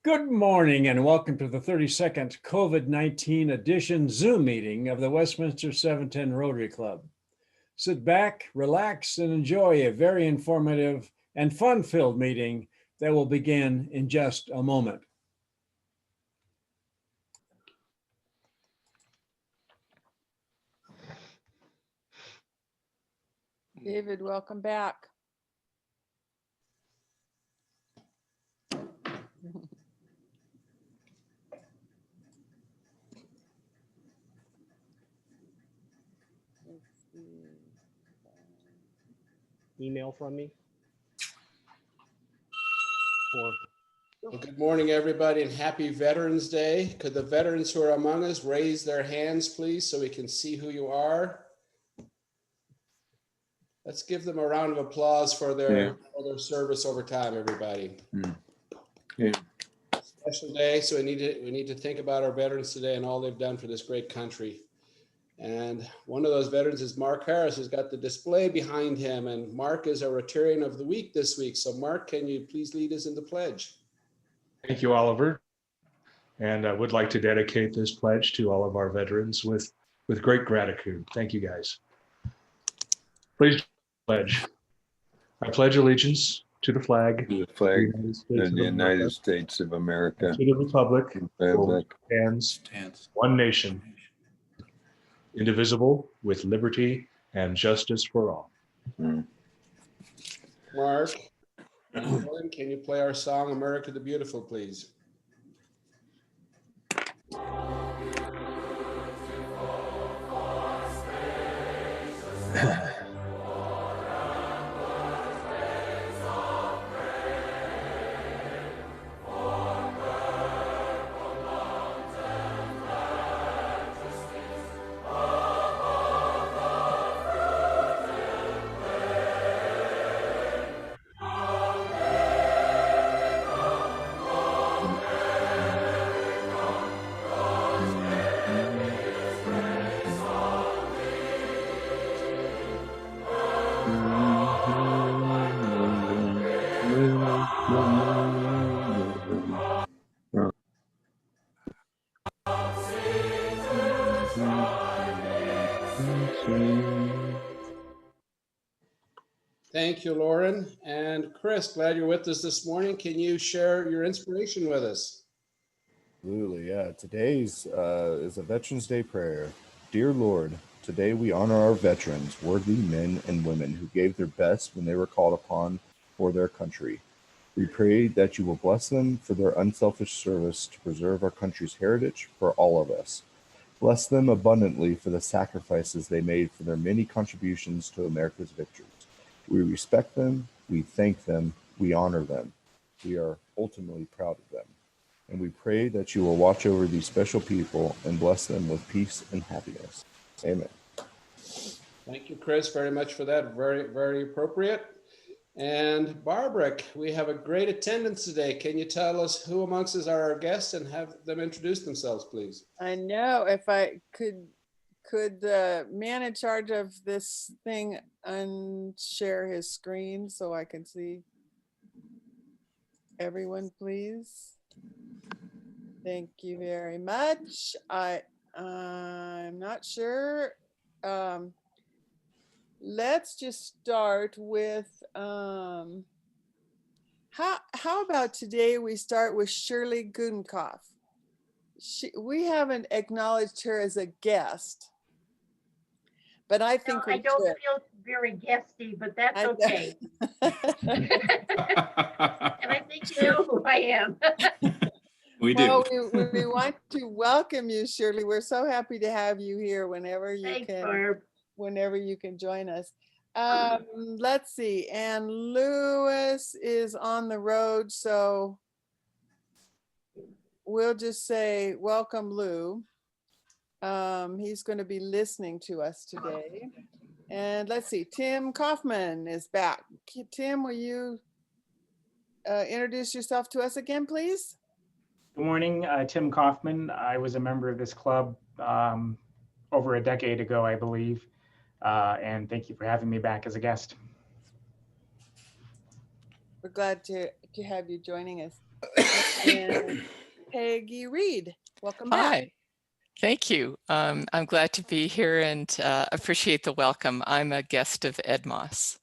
Good morning and welcome to the 32nd COVID-19 edition Zoom meeting of the Westminster 710 Rotary Club. Sit back, relax, and enjoy a very informative and fun-filled meeting that will begin in just a moment. David, welcome back. Email from me. Well, good morning, everybody, and happy Veterans Day. Could the veterans who are among us raise their hands, please, so we can see who you are? Let's give them a round of applause for their service over time, everybody. Yeah. Special day, so we need to think about our veterans today and all they've done for this great country. And one of those veterans is Mark Harris, who's got the display behind him. And Mark is our Rotarian of the Week this week. So Mark, can you please lead us in the pledge? Thank you, Oliver. And I would like to dedicate this pledge to all of our veterans with great gratitude. Thank you, guys. Please pledge. I pledge allegiance to the flag To the flag of of the United States of America, to the republic for which it stands one nation, indivisible, with liberty and justice for all. Mark, and Lauren, can you play our song, America the Beautiful, please? Thank you, Lauren. And Chris, glad you're with us this morning. Can you share your inspiration with us? Absolutely, yeah. Today's is a Veterans Day prayer. Dear Lord, today we honor our veterans, worthy men and women who gave their best when they were called upon for their country. We pray that you will bless them for their unselfish service to preserve our country's heritage for all of us. Bless them abundantly for the sacrifices they made for their many contributions to America's victories. We respect them, we thank them, we honor them. We are ultimately proud of them. And we pray that you will watch over these special people and bless them with peace and happiness. Amen. Thank you, Chris, very much for that. Very, very appropriate. And Barbara, we have a great attendance today. Can you tell us who amongst us are our guests and have them introduce themselves, please? I know, if I could the man in charge of this thing unshare his screen so I can see everyone, please. Thank you very much. I'm not sure. Let's just start with how about today we start with Shirley Gudenkoff. We haven't acknowledged her as a guest, but I think I don't feel very guesty, but that's okay. And I think you know who I am. We do. Well, we want to welcome you, Shirley. We're so happy to have you here whenever you Thanks, can. Barb. Whenever you can join us. Let's see. And Lewis is on the road, so we'll just say welcome, Lou. He's going to be listening to us today. And let's see, Tim Kaufman is back. Tim, will you introduce yourself to us again, please? Good morning, Tim Kaufman. I was a member of this club over a decade ago, I believe. And thank you for having me back as a guest. We're glad to have you joining us. And Peggy Reed, welcome back. Hi, thank you. I'm glad to be here and appreciate the welcome. I'm a guest of Ed Moss.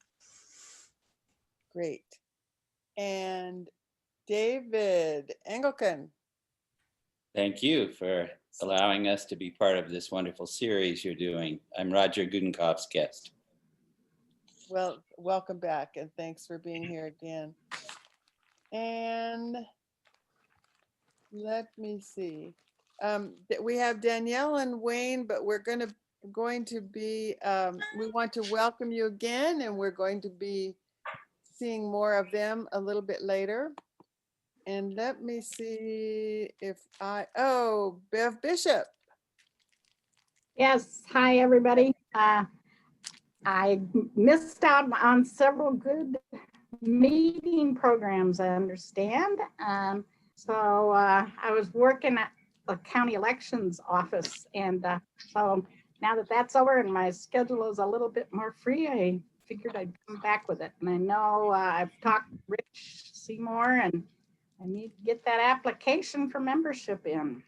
Great. And David Engelken. Thank you for allowing us to be part of this wonderful series you're doing. I'm Roger Gudenkoff's guest. Well, welcome back and thanks for being here again. And let me see. We have Danielle and Wayne, but we're going to be, we want to welcome you again, and we're going to be seeing more of them a little bit later. And let me see if oh, Bev Bishop. Yes, hi, everybody. I missed out on several good meeting programs, I understand. So I was working at the county elections office. And so now that that's over and my schedule is a little bit more free, I figured I'd come back with it. And I know I've talked to Rich Seymour and I need to get that application for membership in.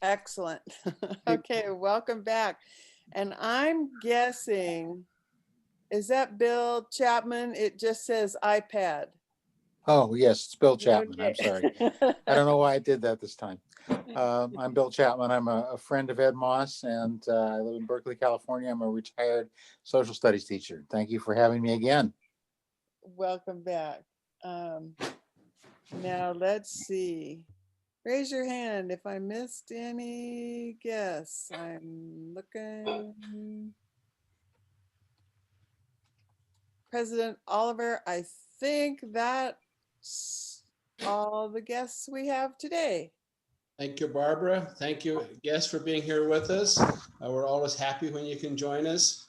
Excellent. Okay, welcome back. And I'm guessing, is that Bill Chapman? It just says iPad. Oh, yes, it's Bill Chapman. I'm Okay. sorry. I don't know why I did that this time. I'm Bill Chapman. I'm a friend of Ed Moss, and I live in Berkeley, California. I'm a retired social studies teacher. Thank you for having me again. Welcome back. Now let's see. Raise your hand if I missed any guess. I'm looking. President Oliver, I think that's all the guests we have today. Thank you, Barbara. Thank you, guests, for being here with us. We're always happy when you can join us.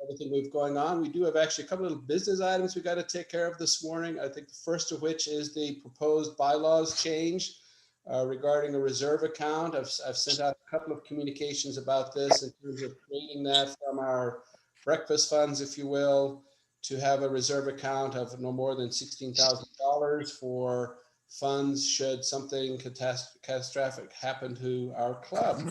Everything we've going on. We do have actually a couple of little business items we got to take care of this morning. I think the first of which is the proposed bylaws change regarding a reserve account. I've sent out a couple of communications about this in terms of creating that from our breakfast funds, if you will, to have a reserve account of no more than $16,000 for funds should something catastrophic happen to our club.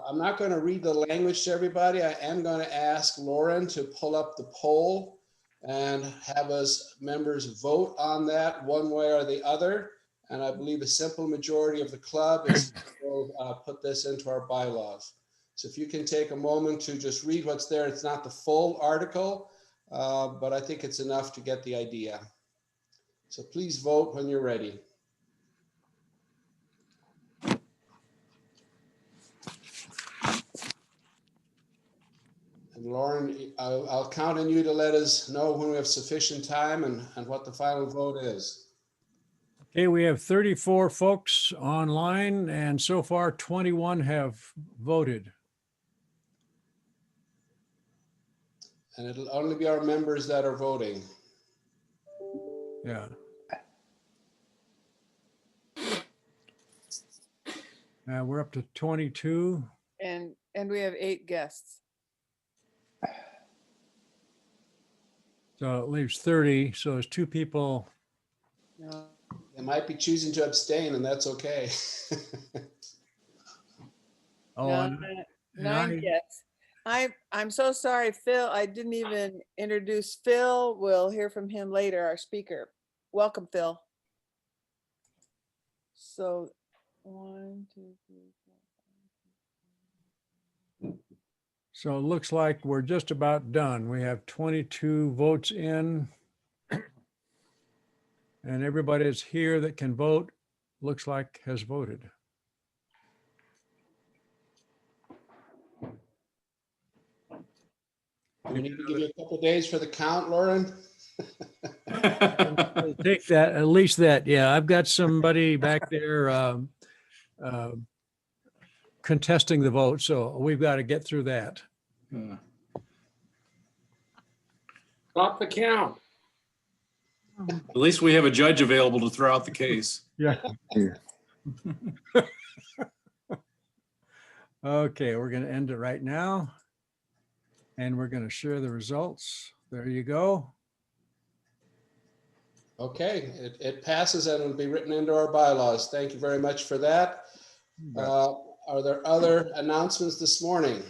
I'm not going to read the language to everybody. I am going to ask Lauren to pull up the poll and have us members vote on that one way or the other. And I believe a simple majority of the club is will put this into our bylaws. So if you can take a moment to just read what's there. It's not the full article, but I think it's enough to get the idea. So please vote when you're ready. And Lauren, I'll count on you to let us know when we have sufficient time and what the final vote is. Okay, we have 34 folks online, and so far 21 have voted. And it'll only be our members that are voting. Yeah. We're up to 22. And we have 8 guests. So it leaves 30. So there's 2 people. No. They might be choosing to abstain, and that's okay. Oh, Nine guests. I'm so sorry, Phil. I didn't even introduce Phil. We'll hear from him later, our speaker. Welcome, Phil. So 1, 2, 3, 4, 5. So it looks like we're just about done. We have 22 votes in. And everybody that's here that can vote, looks like has voted. We need to give you a couple of days for the count, Lauren. We'll take that, at least that. Yeah, I've got somebody back there contesting the vote, so we've got to get through that. Stop the count. At least we have a judge available to throw out the case. Yeah. Okay, we're going to end it right now. And we're going to share the results. There you go. Okay, it passes and will be written into our bylaws. Thank you very much for that. Are there other announcements this morning?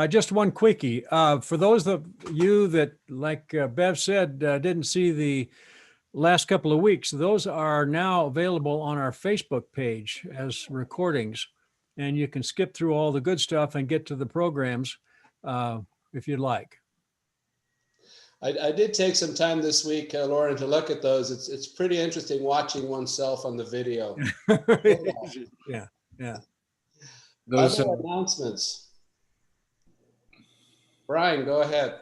Just one quickie. For those of you that, like Bev said, didn't see the last couple of weeks, those are now available on our Facebook page as recordings. And you can skip through all the good stuff and get to the programs if you'd like. I did take some time this week, Lauren, to look at those. It's pretty interesting watching oneself on the video. Yeah. Those, Other announcements. Brian, go ahead.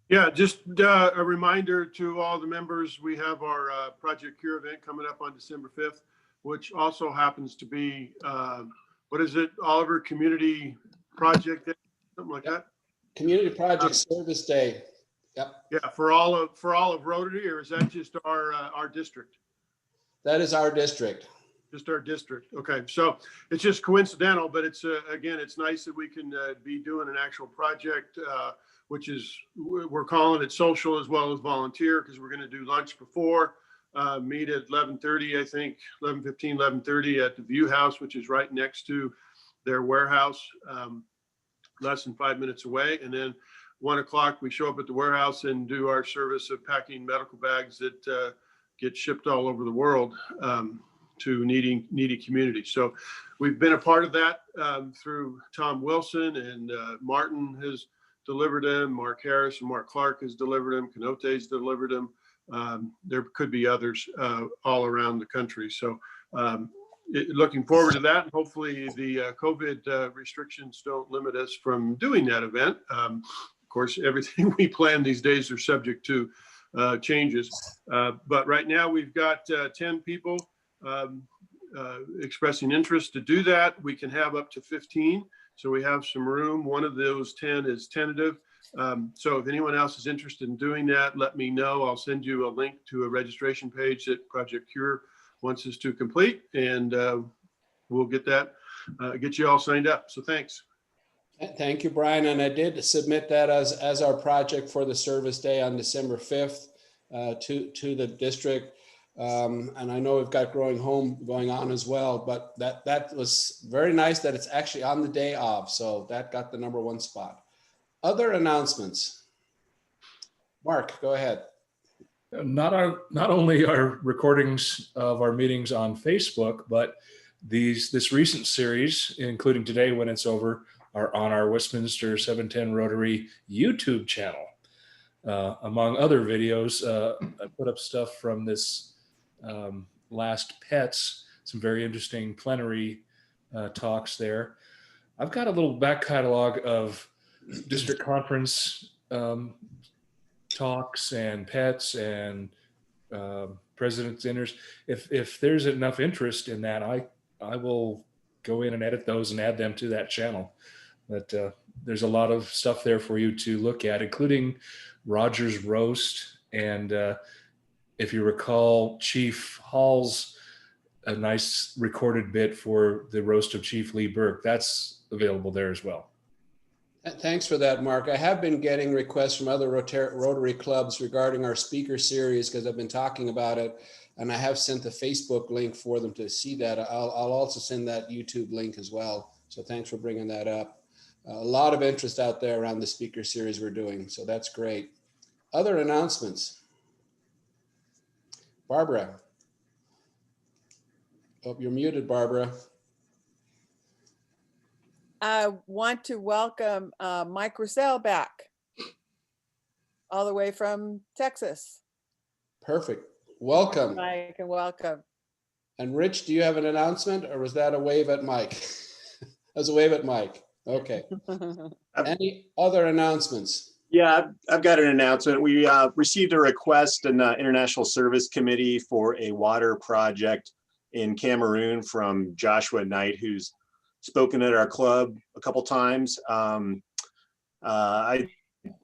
Yeah, just a reminder to all the members, we have our Project Cure event coming up on December 5th, which also happens to be, what is it, Oliver Community Project Day, something like that? Community Project Service Day. Yep. Yeah, for all of Rotary, or is that just our district? That is our district. Just our district. Okay, so it's just coincidental, but it's again, it's nice that we can be doing an actual project, which is, we're calling it social as well as volunteer, because we're going to do lunch before, meet at 11:30, I think, 11:15, 11:30 at the View House, which is right next to their warehouse, less than 5 minutes away. And then 1 o'clock, we show up at the warehouse and do our service of packing medical bags that get shipped all over the world to needy communities. So we've been a part of that through Tom Wilson, and Martin has delivered them. Mark Harris and Mark Clark has delivered them. Canote's delivered them. There could be others all around the country. So looking forward to that. And hopefully the COVID restrictions don't limit us from doing that event. Of course, everything we plan these days are subject to changes. But right now we've got 10 people expressing interest to do that. We can have up to 15. So we have some room. One of those 10 is tentative. So if anyone else is interested in doing that, let me know. I'll send you a link to a registration page that Project Cure wants us to complete, and we'll get that, get you all signed up. So thanks. Thank you, Brian. And I did submit that as our project for the service day on December 5th to the district. And I know we've got Growing Home going on as well, but that was very nice that it's actually on the day of. So that got the #1 spot. Other announcements. Mark, go ahead. Not only our recordings of our meetings on Facebook, but this recent series, including today when it's over, are on our Westminster 710 Rotary YouTube channel. Among other videos, I put up stuff from this last Pets, some very interesting plenary talks there. I've got a little back catalog of district conference talks and Pets and president's dinners. If there's enough interest in that, I will go in and edit those and add them to that channel. But there's a lot of stuff there for you to look at, including Roger's roast. And if you recall, Chief Hall's a nice recorded bit for the roast of Chief Lee Burke. That's available there as well. Thanks for that, Mark. I have been getting requests from other Rotary clubs regarding our speaker series, because I've been talking about it, and I have sent the Facebook link for them to see that. I'll also send that YouTube link as well. So thanks for bringing that up. A lot of interest out there around the speaker series we're doing, so that's great. Other announcements. Barbara. Oh, you're muted, Barbara. I want to welcome Mike Roussel back, all the way from Texas. Perfect. Welcome. Mike, and welcome. And Rich, do you have an announcement, or was that a wave at Mike? That was a wave at Mike. Okay. Any other announcements? Yeah, I've got an announcement. We received a request in the International Service Committee for a water project in Cameroon from Joshua Knight, who's spoken at our club a couple times. I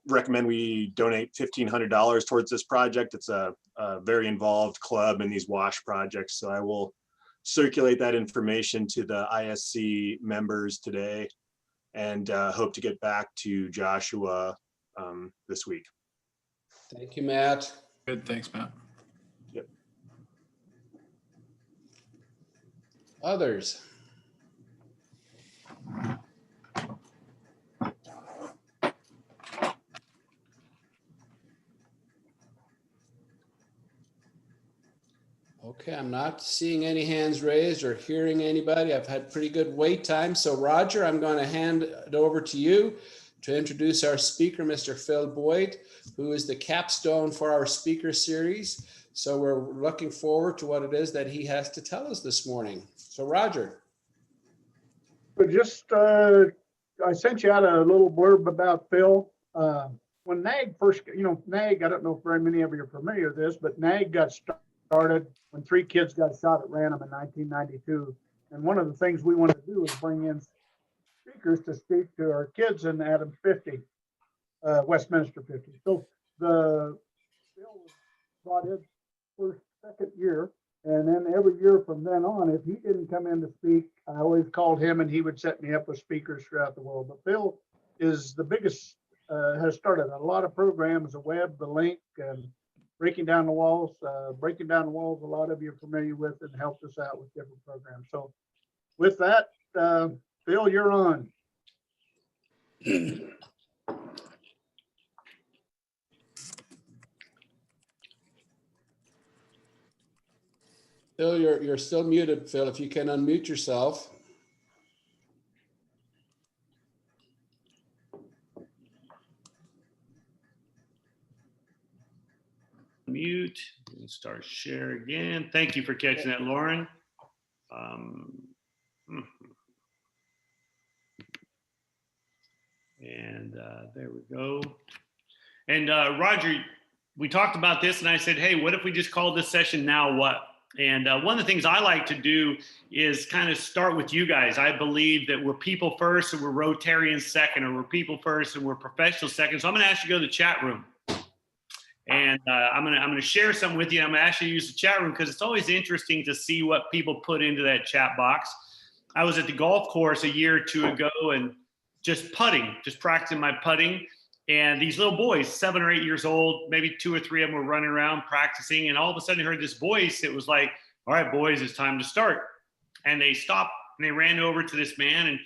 recommend we donate $1,500 towards this project. It's a very involved club in these WASH projects. So I will circulate that information to the ISC members today, and hope to get back to Joshua this week. Thank you, Matt. Good, thanks, Matt. Others? Okay, I'm not seeing any hands raised or hearing anybody. I've had pretty good wait time. So Roger, I'm going to hand it over to you to introduce our speaker, Mr. Phil Boyte, who is the capstone for our speaker series. So we're looking forward to what it is that he has to tell us this morning. So Roger. But just, I sent you out a little blurb about Phil. When NAG first, NAG, I don't know if very many of you are familiar with this, but NAG got started when 3 kids got shot at random in 1992. And one of the things we wanted to do was bring in speakers to speak to our kids in Adams 50, Westminster 50. So Phil was brought in second year. And then every year from then on, if he didn't come in to speak, I always called him and he would set me up with speakers throughout the world. But Phil is the biggest, has started a lot of programs, the web, the link, and breaking down the walls. Breaking down the walls, a lot of you are familiar with, and helped us out with different programs. So with that, Phil, you're on. Phil, you're still muted, Phil, if you can unmute yourself. Mute and start share again. Thank you for catching that, Lauren. And there we go. And Roger, we talked about this and I said, hey, what if we just called this session Now What? And one of the things I like to do is kind of start with you guys. I believe that we're people first and we're Rotarians second, or we're people first and we're professionals second. So I'm going to ask you to go to the chat room. And I'm gonna share something with you. I'm gonna actually use the chat room because it's always interesting to see what people put into that chat box. I was at the golf course a year or 2 ago and just putting, just practicing my putting. And these little boys, 7 or 8 years old, maybe 2 or 3 of them were running around practicing. And all of a sudden I heard this voice. It was like, all right, boys, it's time to start. And they stopped and they ran over to this man and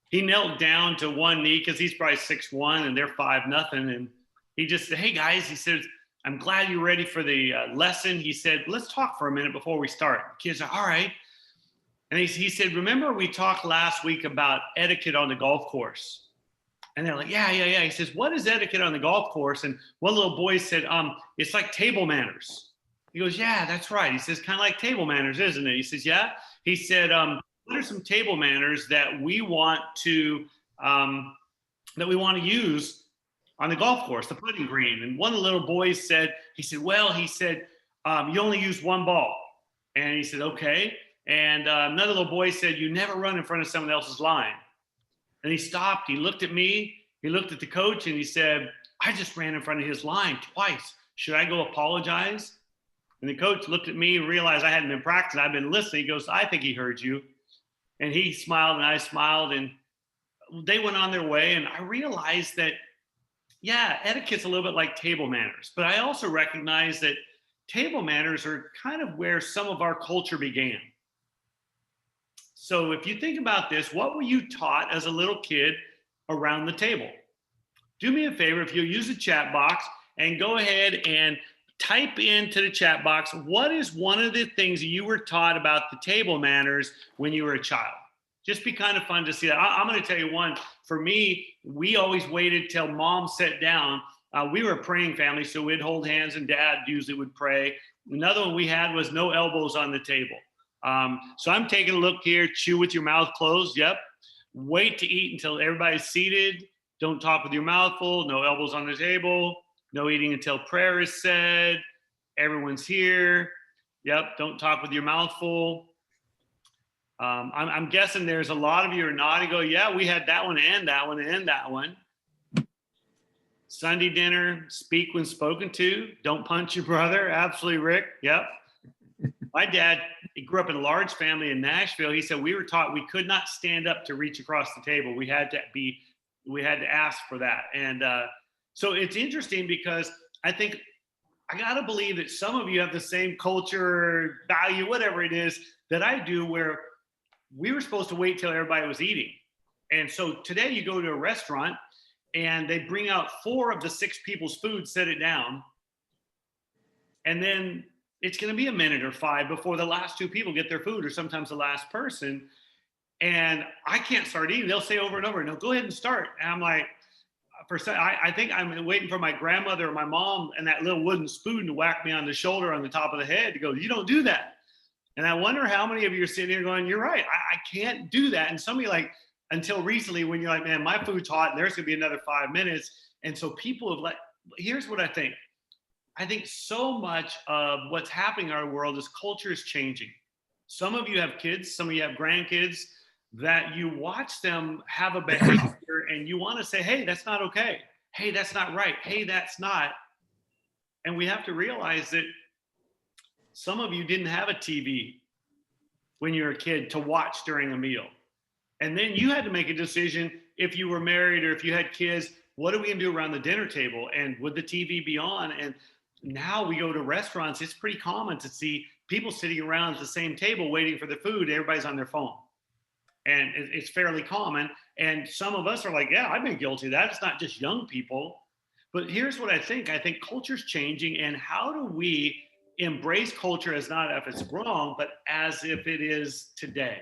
he knelt down to one knee because he's probably 6'1" and they're 5-0. And he just said, hey guys, he says, I'm glad you're ready for the lesson. He said, let's talk for a minute before we start. The kids are, all right. And he said, remember we talked last week about etiquette on the golf course? And they're like, yeah. He says, what is etiquette on the golf course? And one little boy said, it's like table manners. He goes, yeah, that's right. He says, kind of like table manners, isn't it? He says, yeah. He said, what are some table manners that we want to use on the golf course, the putting green? And one of the little boys said, you only use one ball. And he said, okay. And another little boy said, you never run in front of someone else's line. And he stopped, he looked at me, he looked at the coach and he said, I just ran in front of his line twice. Should I go apologize? And the coach looked at me and realized I hadn't been practicing. I've been listening. He goes, I think he heard you. And he smiled and I smiled and they went on their way. And I realized that, yeah, etiquette's a little bit like table manners, but I also recognize that table manners are kind of where some of our culture began. So if you think about this, what were you taught as a little kid around the table? Do me a favor, if you'll use the chat box and go ahead and type into the chat box, what is one of the things that you were taught about the table manners when you were a child? Just be kind of fun to see that. I'm going to tell you one. For me, we always waited till mom sat down. We were a praying family, so we'd hold hands and dad usually would pray. Another one we had was no elbows on the table. So I'm taking a look here, chew with your mouth closed. Yep. Wait to eat until everybody's seated. Don't talk with your mouth full. No elbows on the table. No eating until prayer is said. Everyone's here. Yep. Don't talk with your mouth full. I'm guessing there's a lot of you are nodding. Go, yeah, we had that one and that one and that one. Sunday dinner, speak when spoken to. Don't punch your brother. Absolutely, Rick. Yep. My dad, he grew up in a large family in Nashville. He said we were taught we could not stand up to reach across the table. We had to ask for that. And so it's interesting because I think I gotta believe that some of you have the same culture, value, whatever it is that I do, where we were supposed to wait till everybody was eating. And so today you go to a restaurant and they bring out 4 of the 6 people's food, set it down. And then it's going to be a minute or 5 before the last 2 people get their food, or sometimes the last person. And I can't start eating. They'll say over and over, no, go ahead and start. And I'm like, I think I'm waiting for my grandmother or my mom and that little wooden spoon to whack me on the shoulder, on the top of the head, to go, you don't do that. And I wonder how many of you are sitting here going, you're right, I can't do that. And some of you, like, until recently, when you're like, man, my food's hot and there's gonna be another 5 minutes. And so people have here's what I think. I think so much of what's happening in our world is culture is changing. Some of you have kids, some of you have grandkids, that you watch them have a behavior and you want to say, hey, that's not okay. Hey, that's not right. Hey, that's not. And we have to realize that some of you didn't have a TV when you were a kid to watch during a meal. And then you had to make a decision, if you were married or if you had kids, what are we gonna do around the dinner table? And would the TV be on? And now we go to restaurants, it's pretty common to see people sitting around at the same table waiting for the food. Everybody's on their phone. And it's fairly common. And some of us are like, yeah, I've been guilty of that. It's not just young people. But here's what I think culture's changing. And how do we embrace culture as not if it's wrong, but as if it is today?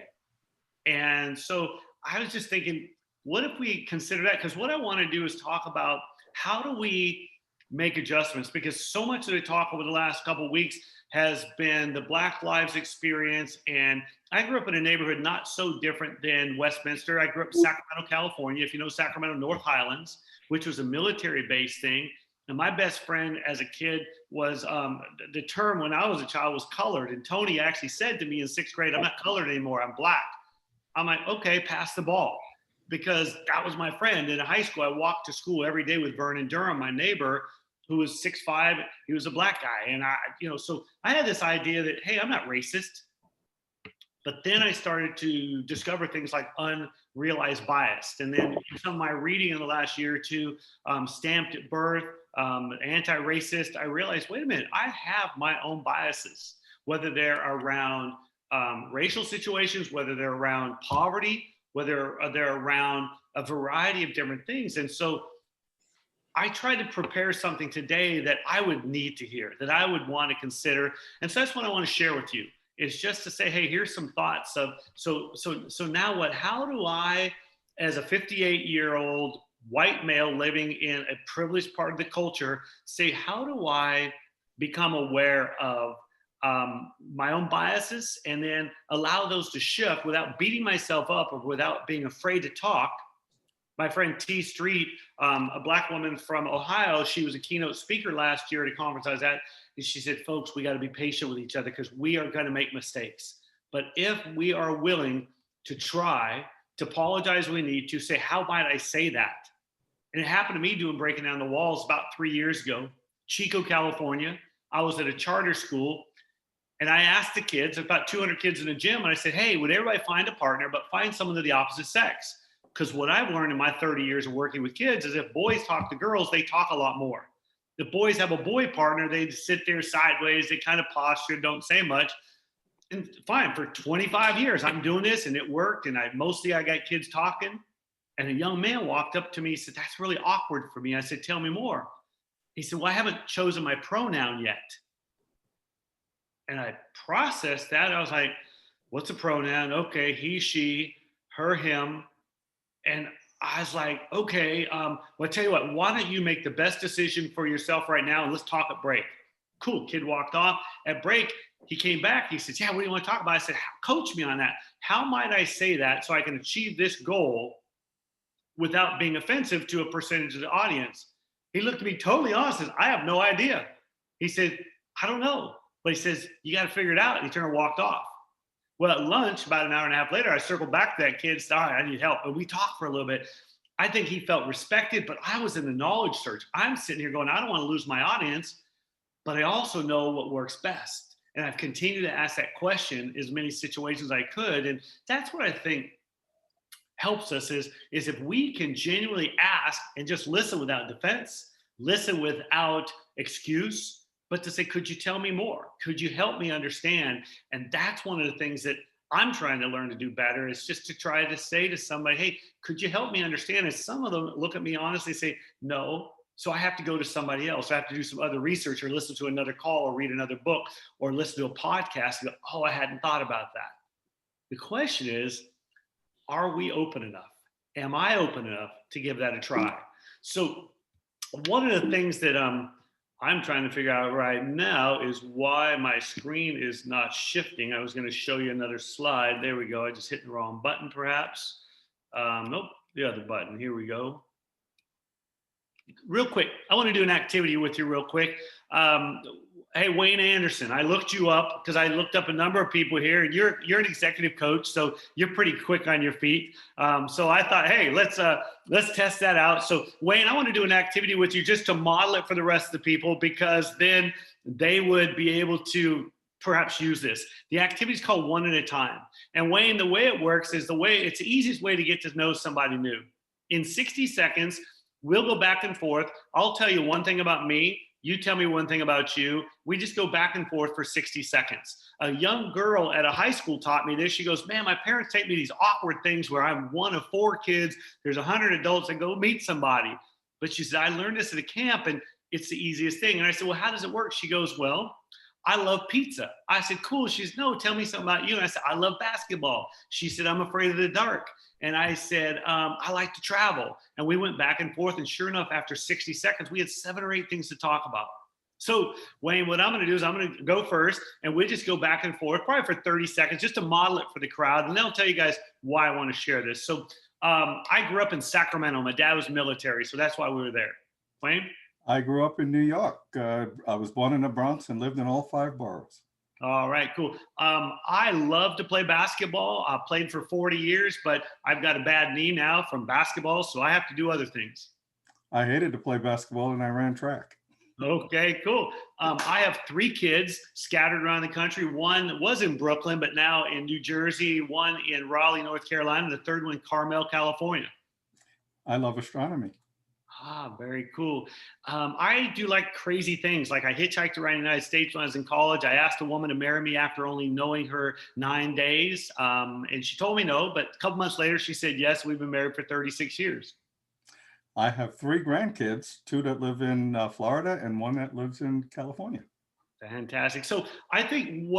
And so I was just thinking, what if we consider that? Because what I want to do is talk about how do we make adjustments? Because so much of the talk over the last couple of weeks has been the Black Lives experience. And I grew up in a neighborhood not so different than Westminster. I grew up in Sacramento, California. If you know Sacramento, North Highlands, which was a military-based thing. And my best friend as a kid was, the term when I was a child was colored. And Tony actually said to me in 6th grade, I'm not colored anymore, I'm Black. I'm like, okay, pass the ball. Because that was my friend. In high school, I walked to school every day with Vernon Durham, my neighbor, who was 6'5", he was a Black guy. And so I had this idea that, hey, I'm not racist. But then I started to discover things like unrealized bias. And then some of my reading in the last year or two, Stamped at Birth, Anti-Racist, I realized, wait a minute, I have my own biases, whether they're around racial situations, whether they're around poverty, whether they're around a variety of different things. And so I tried to prepare something today that I would need to hear, that I would want to consider. And so that's what I want to share with you, is just to say, hey, here's some thoughts of, so now what, how do I, as a 58-year-old white male living in a privileged part of the culture, say, how do I become aware of my own biases and then allow those to shift without beating myself up or without being afraid to talk? My friend T Street, a Black woman from Ohio, she was a keynote speaker last year at a conference I was at. And she said, folks, we got to be patient with each other because we are going to make mistakes. But if we are willing to try to apologize when we need to, say, how might I say that? And it happened to me doing Breaking Down the Walls about 3 years ago, Chico, California. I was at a charter school. And I asked the kids, about 200 kids in the gym, and I said, hey, would everybody find a partner, but find someone of the opposite sex? Because what I've learned in my 30 years of working with kids is if boys talk to girls, they talk a lot more. If boys have a boy partner, they sit there sideways, they kind of posture, don't say much. And fine, for 25 years, I'm doing this and it worked. And I got kids talking. And a young man walked up to me and said, that's really awkward for me. I said, tell me more. He said, well, I haven't chosen my pronoun yet. And I processed that. I was like, what's a pronoun? Okay, he, she, her, him. And I was like, okay, well, I tell you what, why don't you make the best decision for yourself right now and let's talk at break. Cool, kid walked off. At break, he came back. He says, yeah, what do you want to talk about? I said, coach me on that. How might I say that so I can achieve this goal without being offensive to a percentage of the audience? He looked at me totally honest and says, I have no idea. He said, I don't know. But he says, you got to figure it out. And he turned and walked off. Well, at lunch, about an hour and a half later, I circled back to that kid and said, all right, I need help. And we talked for a little bit. I think he felt respected, but I was in the knowledge search. I'm sitting here going, I don't want to lose my audience, but I also know what works best. And I've continued to ask that question as many situations as I could. And that's what I think helps us is if we can genuinely ask and just listen without defense, listen without excuse, but to say, could you tell me more? Could you help me understand? And that's one of the things that I'm trying to learn to do better, is just to try to say to somebody, hey, could you help me understand? And some of them look at me honestly, say, no. So I have to go to somebody else. I have to do some other research or listen to another call or read another book or listen to a podcast and go, oh, I hadn't thought about that. The question is, are we open enough? Am I open enough to give that a try? So one of the things that I'm trying to figure out right now is why my screen is not shifting. I was going to show you another slide. There we go. I just hit the wrong button, perhaps. Nope, the other button. Here we go. Real quick, I want to do an activity with you real quick. Hey, Wayne Anderson, I looked you up because I looked up a number of people here. You're an executive coach, so you're pretty quick on your feet. So I thought, hey, let's test that out. So Wayne, I want to do an activity with you just to model it for the rest of the people, because then they would be able to perhaps use this. The activity is called One at a Time. And Wayne, the way it works is it's the easiest way to get to know somebody new. In 60 seconds, we'll go back and forth. I'll tell you one thing about me. You tell me one thing about you. We just go back and forth for 60 seconds. A young girl at a high school taught me this. She goes, man, my parents take me these awkward things where I'm one of 4 kids. There's 100 adults that go meet somebody. But she said, I learned this at a camp and it's the easiest thing. And I said, well, how does it work? She goes, well, I love pizza. I said, cool. She said, no, tell me something about you. And I said, I love basketball. She said, I'm afraid of the dark. And I said, I like to travel. And we went back and forth. And sure enough, after 60 seconds, we had 7 or 8 things to talk about. So Wayne, what I'm going to do is I'm going to go first and we just go back and forth probably for 30 seconds just to model it for the crowd. And then I'll tell you guys why I want to share this. So I grew up in Sacramento. My dad was military, so that's why we were there. Wayne? I grew up in New York. I was born in the Bronx and lived in all 5 boroughs. All right, cool. I love to play basketball. I played for 40 years, but I've got a bad knee now from basketball, so I have to do other things. I hated to play basketball and I ran track. Okay, cool. I have 3 kids scattered around the country. One was in Brooklyn, but now in New Jersey, one in Raleigh, North Carolina, and the third one in Carmel, California. I love astronomy. Ah, very cool. I do like crazy things. Like I hitchhiked around the United States when I was in college. I asked a woman to marry me after only knowing her 9 days. And she told me no, but a couple months later, she said, yes, we've been married for 36 years. I have 3 grandkids, 2 that live in Florida and 1 that lives in California. Fantastic. So I think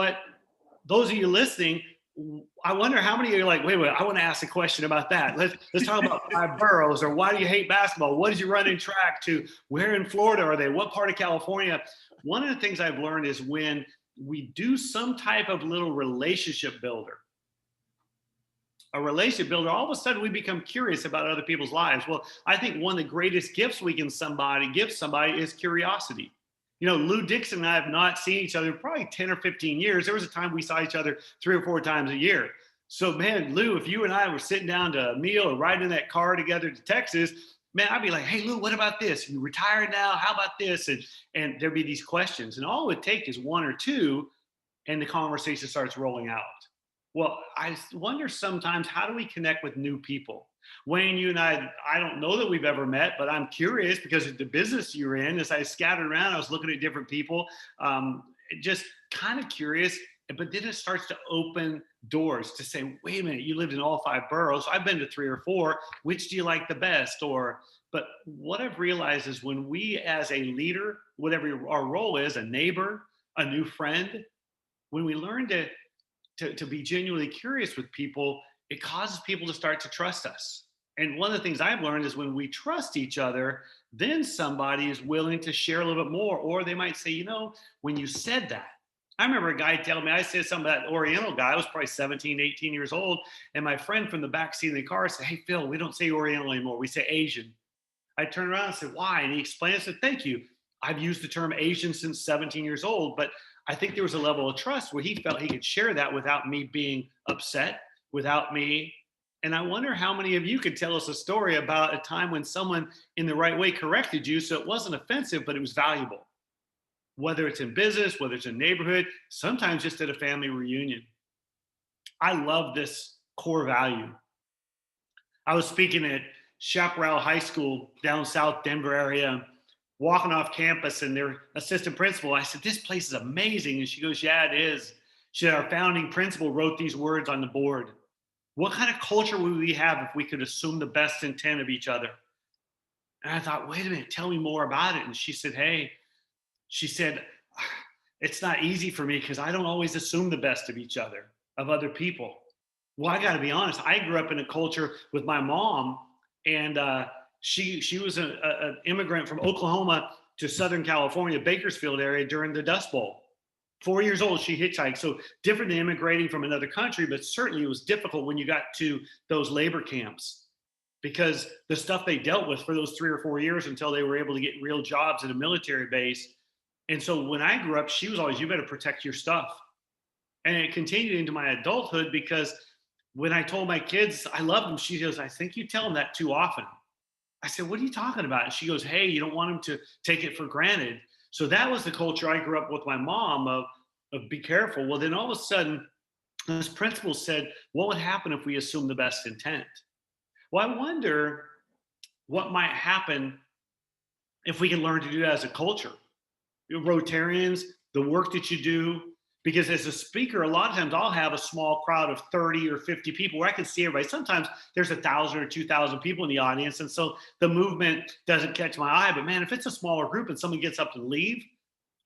those of you listening, I wonder how many of you are like, wait, I want to ask a question about that. Let's talk about 5 boroughs, or why do you hate basketball? What did you run in track to? Where in Florida are they? What part of California? One of the things I've learned is when we do some type of little relationship builder, all of of a sudden we become curious about other people's lives. Well, I think one of the greatest gifts we can give somebody is curiosity. You know, Lou Dixon and I have not seen each other probably 10 or 15 years. There was a time we saw each other 3 or 4 times a year. So man, Lou, if you and I were sitting down to a meal or riding in that car together to Texas, man, I'd be like, hey, Lou, what about this? You retired now? How about this? And there'd be these questions. And all it would take is 1 or 2 and the conversation starts rolling out. Well, I wonder sometimes, how do we connect with new people? Wayne, you and I don't know that we've ever met, but I'm curious because of the business you're in. As I scattered around, I was looking at different people, just kind of curious. But then it starts to open doors to say, wait a minute, you lived in all 5 boroughs. I've been to 3 or 4. Which do you like the best? But what I've realized is when we as a leader, whatever our role is, a neighbor, a new friend, when we learn to be genuinely curious with people, it causes people to start to trust us. And one of the things I've learned is when we trust each other, then somebody is willing to share a little bit more, or they might say, you know, when you said that, I remember a guy telling me, I said something about that Oriental guy. I was probably 17, 18 years old. And my friend from the back seat of the car said, hey, Phil, we don't say Oriental anymore. We say Asian. I turned around and said, why? And he explained, I said, thank you. I've used the term Asian since 17 years old, but I think there was a level of trust where he felt he could share that without me being upset, without me. And I wonder how many of you could tell us a story about a time when someone in the right way corrected you so it wasn't offensive, but it was valuable. Whether it's in business, whether it's in neighborhood, sometimes just at a family reunion. I love this core value. I was speaking at Chaparral High School down South Denver area walking off campus and their assistant principal, I said, this place is amazing. And she goes, yeah, it is. She said, our founding principal wrote these words on the board. What kind of culture would we have if we could assume the best intent of each other? And I thought, wait a minute, tell me more about it. And she said, it's not easy for me because I don't always assume the best of each other, of other people. Well, I got to be honest. I grew up in a culture with my mom, and she was an immigrant from Oklahoma to Southern California, Bakersfield area during the Dust Bowl. 4 years old, she hitchhiked. So different than immigrating from another country, but certainly it was difficult when you got to those labor camps because the stuff they dealt with for those 3 or 4 years until they were able to get real jobs at a military base. And so when I grew up, she was always, you better protect your stuff. And it continued into my adulthood because when I told my kids I love them, she goes, I think you tell them that too often. I said, what are you talking about? And she goes, hey, you don't want them to take it for granted. So that was the culture I grew up with my mom of be careful. Well, then all of a sudden, this principal said, what would happen if we assume the best intent? Well, I wonder what might happen if we can learn to do that as a culture. Rotarians, the work that you do, because as a speaker, a lot of times I'll have a small crowd of 30 or 50 people where I can see everybody. Sometimes there's 1,000 or 2,000 people in the audience. And so the movement doesn't catch my eye. But man, if it's a smaller group and someone gets up to leave,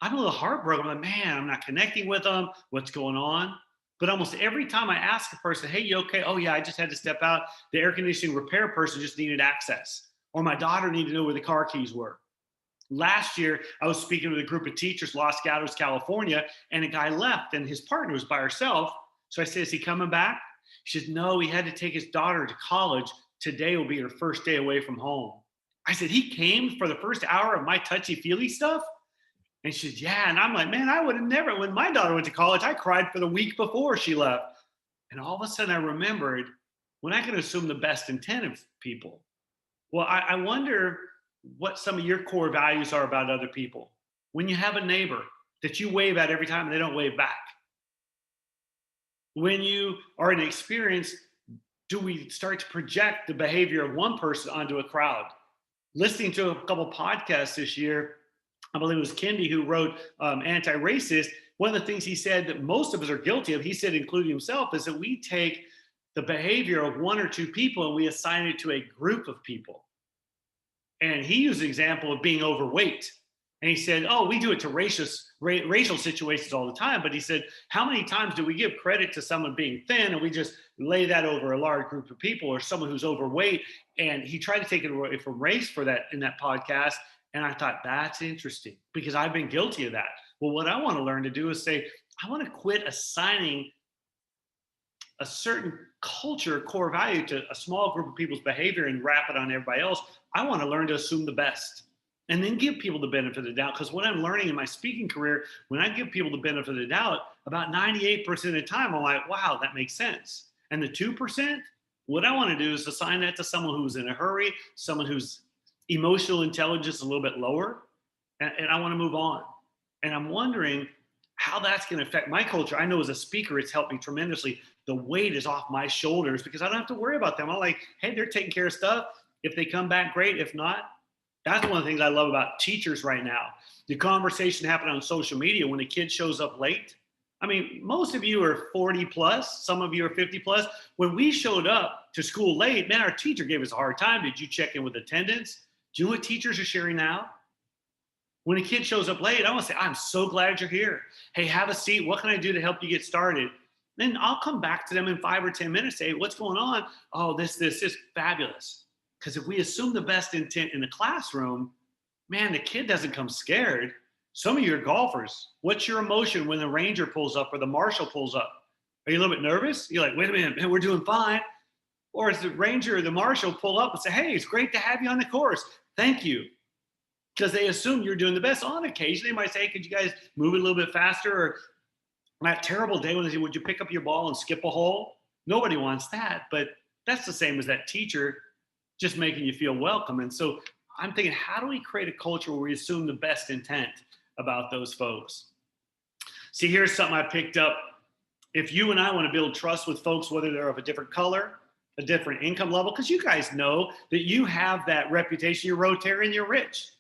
I'm a little heartbroken. I'm like, man, I'm not connecting with them. What's going on? But almost every time I ask a person, hey, you okay? Oh yeah, I just had to step out. The air conditioning repair person just needed access. Or my daughter needed to know where the car keys were. Last year, I was speaking with a group of teachers, Los Gatos, California, and a guy left and his partner was by herself. So I said, is he coming back? She said, no, he had to take his daughter to college. Today will be her first day away from home. I said, he came for the first hour of my touchy-feely stuff? And she said, yeah. And I'm like, man, I would have never, when my daughter went to college, I cried for the week before she left. And all of a sudden I remembered when I can assume the best intent of people. Well, I wonder what some of your core values are about other people. When you have a neighbor that you wave at every time and they don't wave back. When you are in an experience, do we start to project the behavior of one person onto a crowd? Listening to a couple podcasts this year, I believe it was Kendi who wrote Anti-Racist. One of the things he said that most of us are guilty of, he said, including himself, is that we take the behavior of one or two people and we assign it to a group of people. And he used the example of being overweight. And he said, oh, we do it to racial situations all the time. But he said, how many times do we give credit to someone being thin and we just lay that over a large group of people, or someone who's overweight? And he tried to take it away from race for that in that podcast. And I thought, that's interesting because I've been guilty of that. Well, what I want to learn to do is say, I want to quit assigning a certain culture, core value to a small group of people's behavior and wrap it on everybody else. I want to learn to assume the best and then give people the benefit of the doubt. Because what I'm learning in my speaking career, when I give people the benefit of the doubt, about 98% of the time, I'm like, wow, that makes sense. And the 2%, what I want to do is assign that to someone who's in a hurry, someone whose emotional intelligence is a little bit lower, and I want to move on. And I'm wondering how that's going to affect my culture. I know as a speaker, it's helped me tremendously. The weight is off my shoulders because I don't have to worry about them. I'm like, hey, they're taking care of stuff. If they come back, great. If not, that's one of the things I love about teachers right now. The conversation happening on social media when a kid shows up late. I mean, most of you are 40 plus, some of you are 50 plus. When we showed up to school late, man, our teacher gave us a hard time. Did you check in with attendance? Do you know what teachers are sharing now? When a kid shows up late, I want to say, I'm so glad you're here. Hey, have a seat. What can I do to help you get started? Then I'll come back to them in 5 or 10 minutes, say, what's going on? Oh, this is fabulous. Because if we assume the best intent in the classroom, man, the kid doesn't come scared. Some of you are golfers. What's your emotion when the ranger pulls up or the marshal pulls up? Are you a little bit nervous? You're like, wait a minute, man, we're doing fine. Or is the ranger or the marshal pull up and say, hey, it's great to have you on the course. Thank you. Because they assume you're doing the best. On occasion, they might say, hey, could you guys move it a little bit faster? Or on that terrible day when they say, would you pick up your ball and skip a hole? Nobody wants that. But that's the same as that teacher just making you feel welcome. And so I'm thinking, how do we create a culture where we assume the best intent about those folks? See, here's something I picked up. If you and I want to build trust with folks, whether they're of a different color, a different income level, because you guys know that you have that reputation, you're Rotarian, you're rich.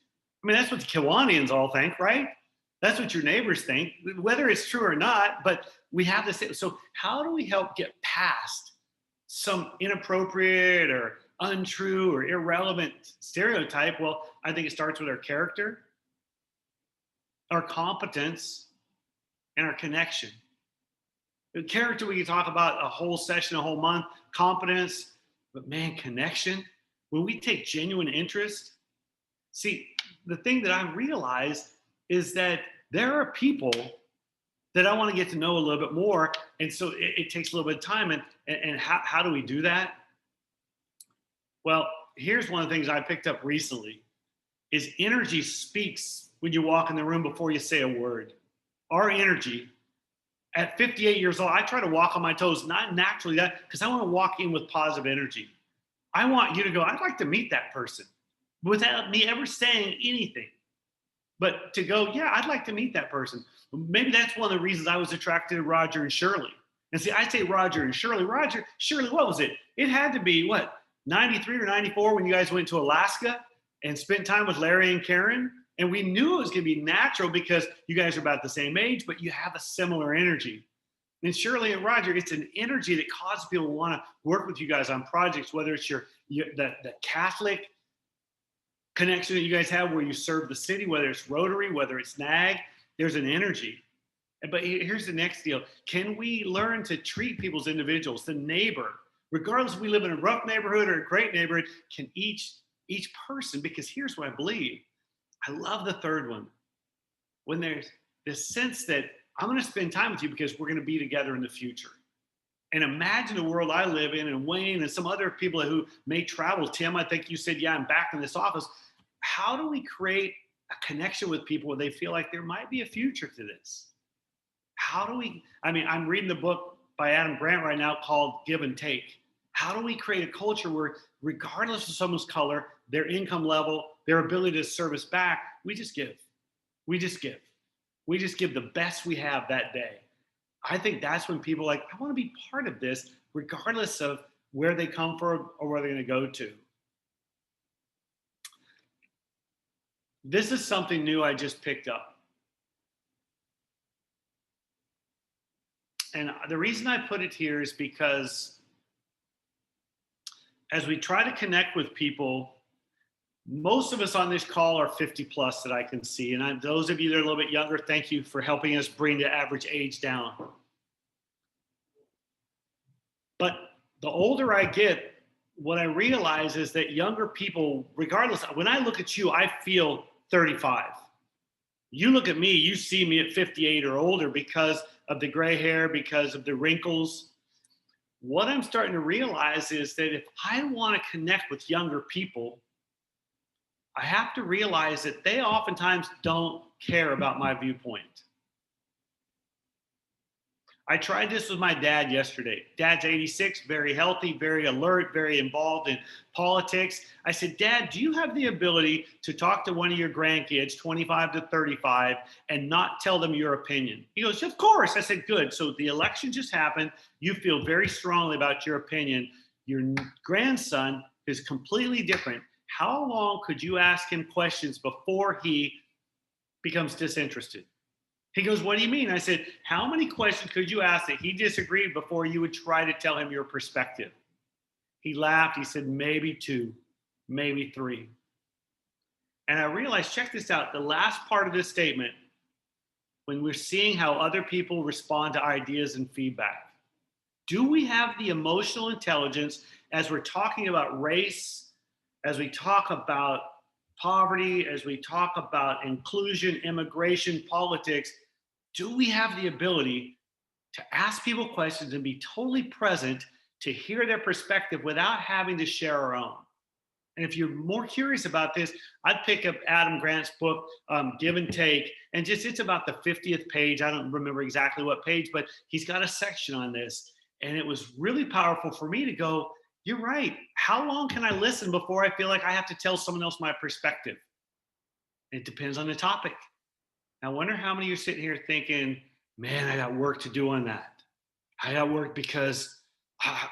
I mean, that's what the Kiwanians all think, right? That's what your neighbors think, whether it's true or not, but we have this. So how do we help get past some inappropriate or untrue or irrelevant stereotype? Well, I think it starts with our character, our competence, and our connection. The character, we can talk about a whole session, a whole month, competence, but man, connection, when we take genuine interest. See, the thing that I realize is that there are people that I want to get to know a little bit more. And so it takes a little bit of time. And how do we do that? Well, here's one of the things I picked up recently is energy speaks when you walk in the room before you say a word. Our energy, at 58 years old, I try to walk on my toes, not naturally that, because I want to walk in with positive energy. I want you to go, I'd like to meet that person without me ever saying anything. But to go, yeah, I'd like to meet that person. Maybe that's one of the reasons I was attracted to Roger and Shirley. And see, I say Roger and Shirley. Roger, Shirley, what was it? It had to be, what, 93 or 94 when you guys went to Alaska and spent time with Larry and Karen? And we knew it was going to be natural because you guys are about the same age, but you have a similar energy. And Shirley and Roger, it's an energy that causes people to want to work with you guys on projects, whether it's the Catholic connection that you guys have where you serve the city, whether it's Rotary, whether it's NAG, there's an energy. But here's the next deal. Can we learn to treat people as individuals, the neighbor, regardless if we live in a rough neighborhood or a great neighborhood, can each person, because here's what I believe. I love the third one. When there's this sense that I'm going to spend time with you because we're going to be together in the future. And imagine the world I live in, and Wayne and some other people who may travel. Tim, I think you said, yeah, I'm back in this office. How do we create a connection with people where they feel like there might be a future to this? How do we, I mean, I'm reading the book by Adam Grant right now called Give and Take. How do we create a culture where regardless of someone's color, their income level, their ability to service back, we just give. We just give. We just give the best we have that day. I think that's when people are like, I want to be part of this, regardless of where they come from or where they're going to go to. This is something new I just picked up. And the reason I put it here is because as we try to connect with people, most of us on this call are 50 plus that I can see. And those of you that are a little bit younger, thank you for helping us bring the average age down. But the older I get, what I realize is that younger people, regardless, when I look at you, I feel 35. You look at me, you see me at 58 or older because of the gray hair, because of the wrinkles. What I'm starting to realize is that if I want to connect with younger people, I have to realize that they oftentimes don't care about my viewpoint. I tried this with my dad yesterday. Dad's 86, very healthy, very alert, very involved in politics. I said, Dad, do you have the ability to talk to one of your grandkids, 25 to 35, and not tell them your opinion? He goes, of course. I said, good. So the election just happened. You feel very strongly about your opinion. Your grandson is completely different. How long could you ask him questions before he becomes disinterested? He goes, what do you mean? I said, how many questions could you ask that he disagreed before you would try to tell him your perspective? He laughed. He said, maybe 2, maybe 3. And I realized, check this out, the last part of this statement, when we're seeing how other people respond to ideas and feedback, do we have the emotional intelligence as we're talking about race, as we talk about poverty, as we talk about inclusion, immigration, politics, do we have the ability to ask people questions and be totally present to hear their perspective without having to share our own? And if you're more curious about this, I'd pick up Adam Grant's book, Give and Take, and it's about the 50th page. I don't remember exactly what page, but he's got a section on this. And it was really powerful for me to go, you're right. How long can I listen before I feel like I have to tell someone else my perspective? It depends on the topic. I wonder how many of you are sitting here thinking, man, I got work to do on that. I got work because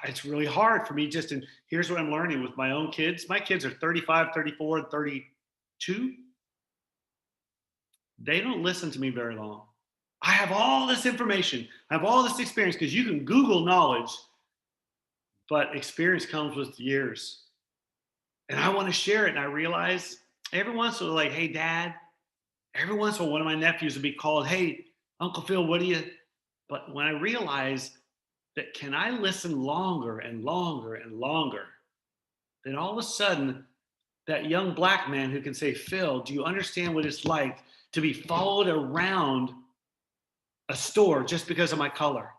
it's really hard for me and here's what I'm learning with my own kids. My kids are 35, 34, and 32. they don't listen to me very long. I have all this information, I have all this experience, because you can Google knowledge, but experience comes with years. And I want to share it. And I realize every once in a while, like, hey, Dad, every once in a while, one of my nephews would be called, hey, Uncle Phil, what do you? But when I realized that, can I listen longer and longer and longer, then all of a sudden, that young Black man who can say, Phil, do you understand what it's like to be followed around a store just because of my color?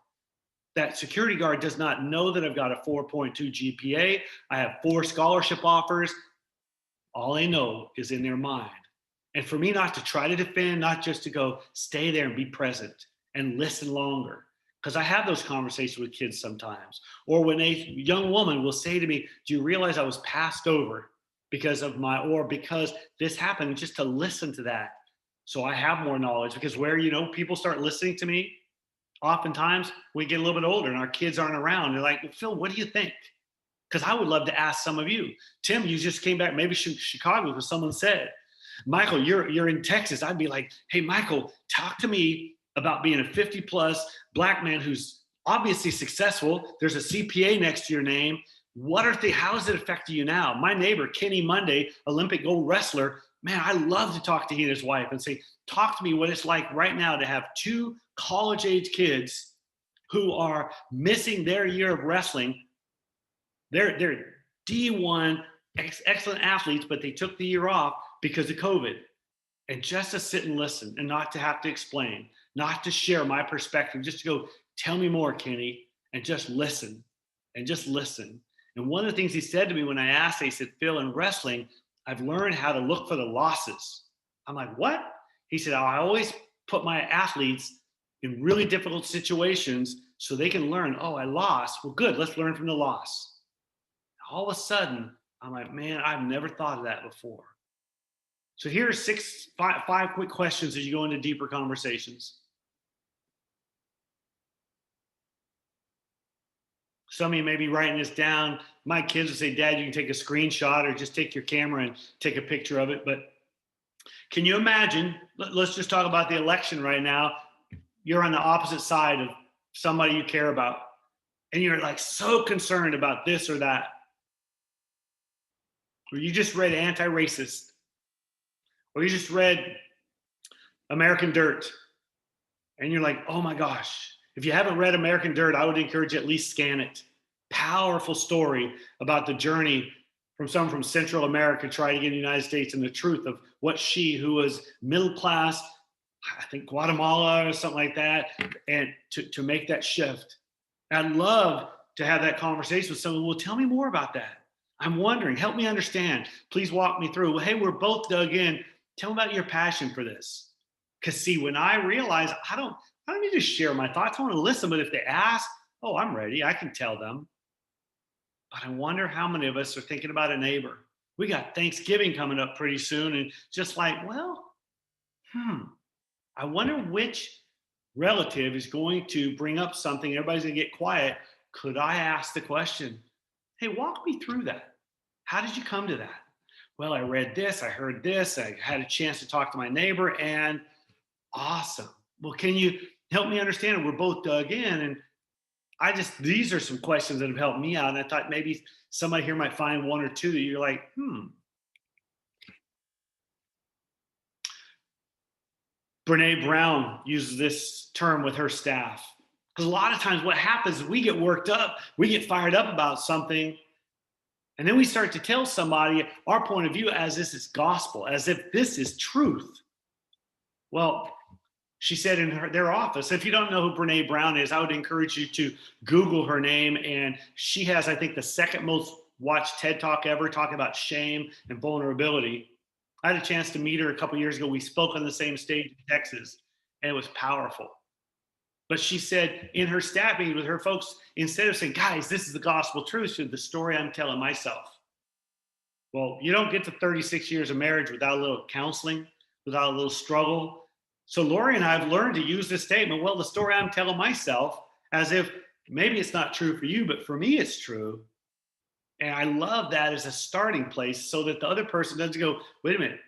That security guard does not know that I've got a 4.2 GPA. I have 4 scholarship offers. All they know is in their mind. And for me not to try to defend, not just to go stay there and be present and listen longer. Because I have those conversations with kids sometimes. Or when a young woman will say to me, do you realize I was passed over because of because this happened, just to listen to that. So I have more knowledge, because where, people start listening to me, oftentimes we get a little bit older and our kids aren't around. They're like, well, Phil, what do you think? Because I would love to ask some of you. Tim, you just came back, maybe Chicago, because someone said, Michael, you're in Texas. I'd be like, hey, Michael, talk to me about being a 50+ Black man who's obviously successful. There's a CPA next to your name. How is it affecting you now? My neighbor, Kenny Monday, Olympic gold wrestler, man, I love to talk to he and his wife and say, talk to me what it's like right now to have 2 college-age kids who are missing their year of wrestling. They're D1 excellent athletes, but they took the year off because of COVID. And just to sit and listen and not to have to explain, not to share my perspective, just to go, tell me more, Kenny, and just listen and just listen. And one of the things he said to me when I asked, he said, Phil, in wrestling, I've learned how to look for the losses. I'm like, what? He said, I always put my athletes in really difficult situations so they can learn, oh, I lost. Well, good, let's learn from the loss. All of a sudden, I'm like, man, I've never thought of that before. So here are 5 quick questions as you go into deeper conversations. Some of you may be writing this down. My kids would say, Dad, you can take a screenshot or just take your camera and take a picture of it. But can you imagine, let's just talk about the election right now. You're on the opposite side of somebody you care about, and you're like so concerned about this or that. Or you just read Anti-Racist, or you just read American Dirt, and you're like, oh my gosh. If you haven't read American Dirt, I would encourage you at least scan it. Powerful story about the journey from someone from Central America trying to get in the United States, and the truth of what she, who was middle class, I think Guatemala or something like that, and to make that shift. I'd love to have that conversation with someone. Well, tell me more about that. I'm wondering, help me understand. Please walk me through. Well, hey, we're both dug in. Tell me about your passion for this. Because see, when I realize I don't need to share my thoughts. I want to listen, but if they ask, oh, I'm ready. I can tell them. But I wonder how many of us are thinking about a neighbor. We got Thanksgiving coming up pretty soon, and just like, well, I wonder which relative is going to bring up something. Everybody's going to get quiet. Could I ask the question, hey, walk me through that. How did you come to that? Well, I read this, I heard this, I had a chance to talk to my neighbor, and awesome. Well, can you help me understand it? We're both dug in, and these are some questions that have helped me out. And I thought maybe somebody here might find 1 or 2 that you're like, Brene Brown uses this term with her staff. Because a lot of times what happens is we get worked up, we get fired up about something, and then we start to tell somebody our point of view as this is gospel, as if this is truth. Well, she said in their office, if you don't know who Brene Brown is, I would encourage you to Google her name. And she has, I think, the 2nd most watched TED Talk ever, talking about shame and vulnerability. I had a chance to meet her a couple years ago. We spoke on the same stage in Texas, and it was powerful. But she said in her staff meeting with her folks, instead of saying, guys, this is the gospel truth, she said, the story I'm telling myself. Well, you don't get to 36 years of marriage without a little counseling, without a little struggle. So Lori and I have learned to use this statement, well, the story I'm telling myself, as if maybe it's not true for you, but for me it's true. And I love that as a starting place so that the other person doesn't go, wait a minute,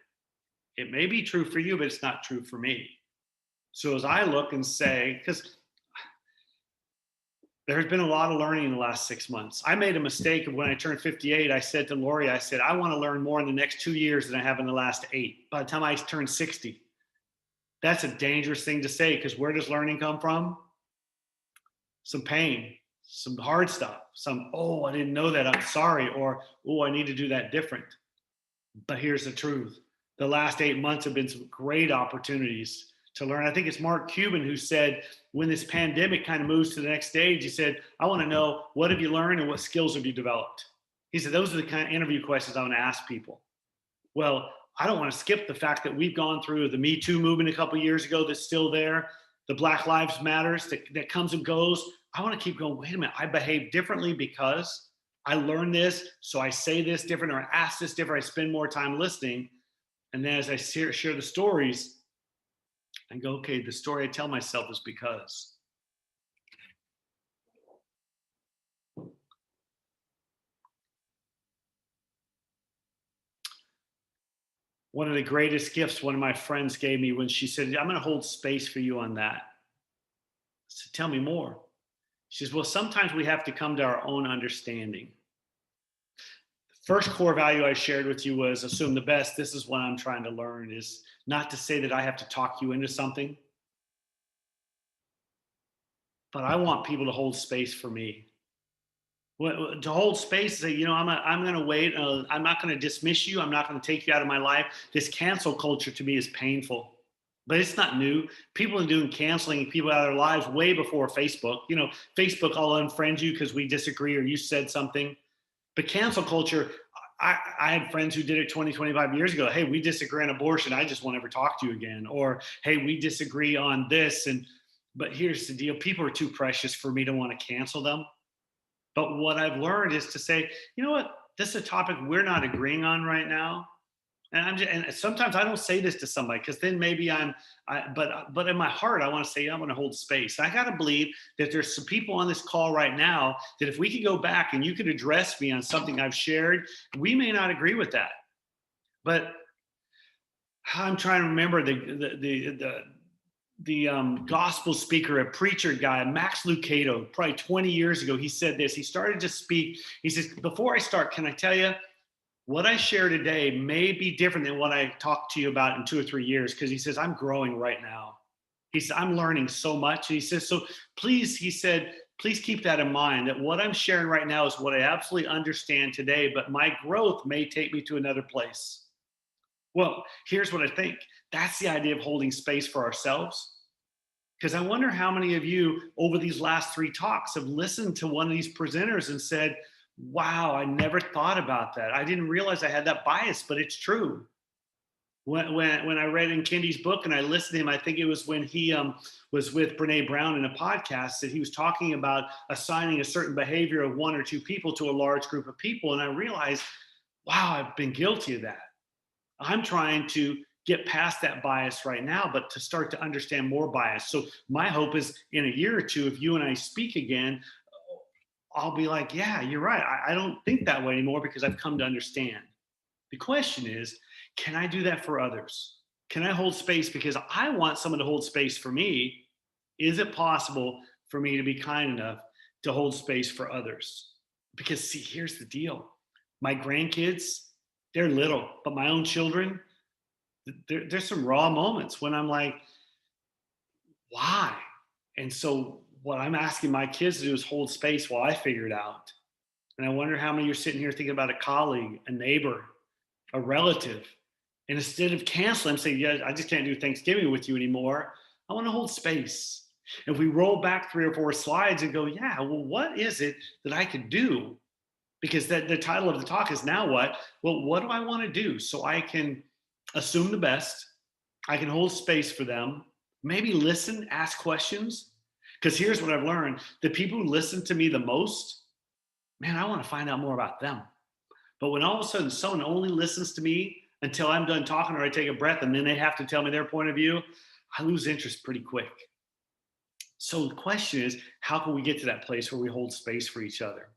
It may be true for you, but it's not true for me. So as I look and say, because there's been a lot of learning in the last 6 months. I made a mistake of when I turned 58, I said to Lori, I said, I want to learn more in the next 2 years than I have in the last 8. By the time I turned 60, that's a dangerous thing to say, because where does learning come from? Some pain, some hard stuff, some, oh, I didn't know that, I'm sorry, or, oh, I need to do that different. But here's the truth. The last 8 months have been some great opportunities to learn. I think it's Mark Cuban who said, when this pandemic kind of moves to the next stage, he said, I want to know, what have you learned and what skills have you developed? He said, those are the kind of interview questions I want to ask people. Well, I don't want to skip the fact that we've gone through the Me Too movement a couple of years ago that's still there, the Black Lives Matters that comes and goes. I want to keep going, wait a minute, I behave differently because I learned this, so I say this different, or I ask this different, I spend more time listening. And then as I share the stories, I go, okay, the story I tell myself is because. One of the greatest gifts one of my friends gave me when she said, I'm going to hold space for you on that. I said, tell me more. She says, well, sometimes we have to come to our own understanding. The first core value I shared with you was assume the best. This is what I'm trying to learn, is not to say that I have to talk you into something, but I want people to hold space for me. To hold space, say, I'm going to wait. I'm not going to dismiss you. I'm not going to take you out of my life. This cancel culture to me is painful, but it's not new. People are doing canceling people out of their lives way before Facebook. Facebook, I'll unfriend you because we disagree or you said something. But cancel culture, I had friends who did it 20, 25 years ago. Hey, we disagree on abortion. I just won't ever talk to you again. Or, hey, we disagree on this. But here's the deal. People are too precious for me to want to cancel them. But what I've learned is to say, you know what, this is a topic we're not agreeing on right now. And sometimes I don't say this to somebody because then maybe but in my heart, I want to say, I'm going to hold space. I got to believe that there's some people on this call right now that if we could go back and you could address me on something I've shared, we may not agree with that. But I'm trying to remember the gospel speaker, a preacher guy, Max Lucado, probably 20 years ago, he said this. He started to speak. He says, before I start, can I tell you, what I share today may be different than what I talk to you about in 2 or 3 years, because he says, I'm growing right now. He said, I'm learning so much. He says, so please, he said, please keep that in mind, that what I'm sharing right now is what I absolutely understand today, but my growth may take me to another place. Well, here's what I think. That's the idea of holding space for ourselves. Because I wonder how many of you over these last 3 talks have listened to one of these presenters and said, wow, I never thought about that. I didn't realize I had that bias, but it's true. When I read in Kendi's book and I listened to him, I think it was when he was with Brene Brown in a podcast that he was talking about assigning a certain behavior of 1 or 2 people to a large group of people. And I realized, wow, I've been guilty of that. I'm trying to get past that bias right now, but to start to understand more bias. So my hope is in a year or 2, if you and I speak again, I'll be like, yeah, you're right. I don't think that way anymore because I've come to understand. The question is, can I do that for others? Can I hold space because I want someone to hold space for me? Is it possible for me to be kind enough to hold space for others? Because see, here's the deal. My grandkids, they're little, but my own children, there's some raw moments when I'm like, why? And so what I'm asking my kids to do is hold space while I figure it out. And I wonder how many of you are sitting here thinking about a colleague, a neighbor, a relative. And instead of canceling, say, yeah, I just can't do Thanksgiving with you anymore. I want to hold space. If we roll back 3 or 4 slides and go, yeah, well, what is it that I could do? Because the title of the talk is now what? Well, what do I want to do so I can assume the best? I can hold space for them, maybe listen, ask questions. Because here's what I've learned. The people who listen to me the most, man, I want to find out more about them. But when all of a sudden someone only listens to me until I'm done talking or I take a breath and then they have to tell me their point of view, I lose interest pretty quick. So the question is, how can we get to that place where we hold space for each other?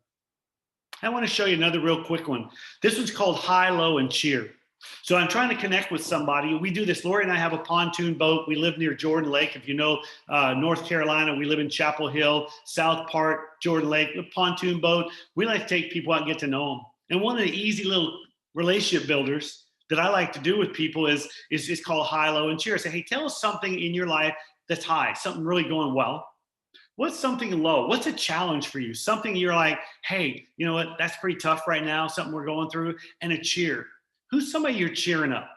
I want to show you another real quick one. This one's called High, Low, and Cheer. So I'm trying to connect with somebody. We do this. Lori and I have a pontoon boat. We live near Jordan Lake. If you know North Carolina, we live in Chapel Hill, South Park, Jordan Lake, a pontoon boat. We like to take people out and get to know them. And one of the easy little relationship builders that I like to do with people is called high, low, and cheer. I say, hey, tell us something in your life that's high, something really going well. What's something low? What's a challenge for you? Something you're like, hey, you know what? That's pretty tough right now. Something we're going through. And a cheer. Who's somebody you're cheering up?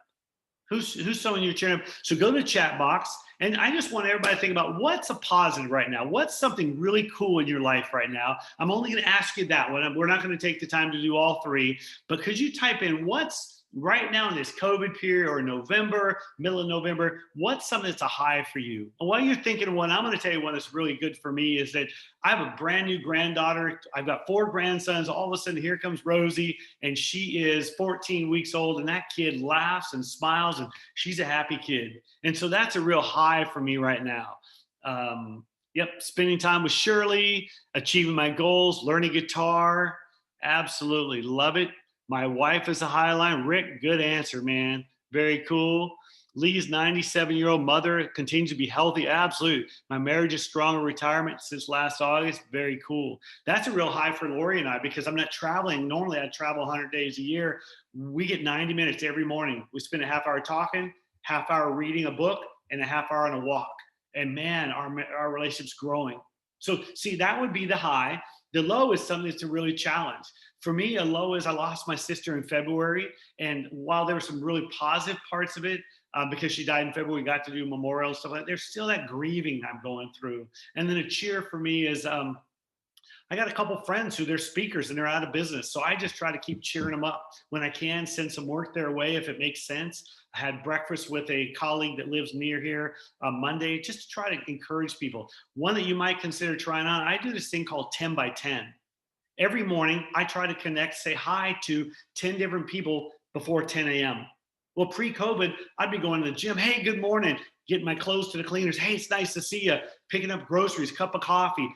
Who's someone you're cheering up? So go to the chat box. And I just want everybody to think about what's a positive right now? What's something really cool in your life right now? I'm only going to ask you that one. We're not going to take the time to do all three. But could you type in what's right now in this COVID period or November, middle of November, what's something that's a high for you? And while you're thinking of one, I'm going to tell you one that's really good for me is that I have a brand new granddaughter. I've got 4 grandsons. All of a sudden, here comes Rosie, and she is 14 weeks old, and that kid laughs and smiles, and she's a happy kid. And so that's a real high for me right now. Spending time with Shirley, achieving my goals, learning guitar. Absolutely love it. My wife is a highline. Rick, good answer, man. Very cool. Lee's 97-year-old mother continues to be healthy. Absolutely. My marriage is strong in retirement since last August. Very cool. That's a real high for Lori and I because I'm not traveling. Normally, I travel 100 days a year. We get 90 minutes every morning. We spend a half hour talking, half hour reading a book, and a half hour on a walk. And man, our relationship's growing. So see, that would be the high. The low is something that's a really challenge. For me, a low is I lost my sister in February. And while there were some really positive parts of it, because she died in February, we got to do memorial and stuff like that, there's still that grieving I'm going through. And then a cheer for me is I got a couple friends who they're speakers and they're out of business. So I just try to keep cheering them up when I can, send some work their way if it makes sense. I had breakfast with a colleague that lives near here on Monday, just to try to encourage people. One that you might consider trying on, I do this thing called 10 by 10. Every morning, I try to connect, say hi to 10 different people before 10 a.m. Well, pre-COVID, I'd be going to the gym. Hey, good morning. Getting my clothes to the cleaners. Hey, it's nice to see you. Picking up groceries, cup of coffee.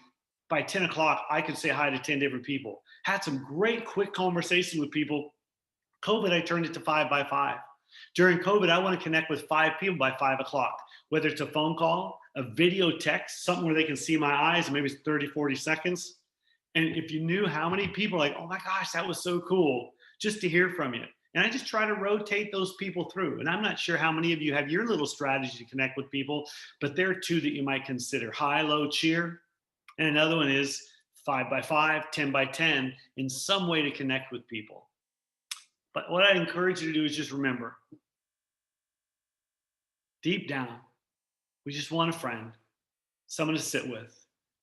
By 10 o'clock, I could say hi to 10 different people. Had some great quick conversations with people. COVID, I turned it to 5 by 5. During COVID, I want to connect with 5 people by 5 o'clock, whether it's a phone call, a video text, something where they can see my eyes, and maybe it's 30, 40 seconds. And if you knew how many people are like, oh my gosh, that was so cool, just to hear from you. And I just try to rotate those people through. And I'm not sure how many of you have your little strategy to connect with people, but there are 2 that you might consider: high, low, cheer. And another one is 5 by 5, 10 by 10, in some way to connect with people. But what I encourage you to do is just remember, deep down, we just want a friend, someone to sit with.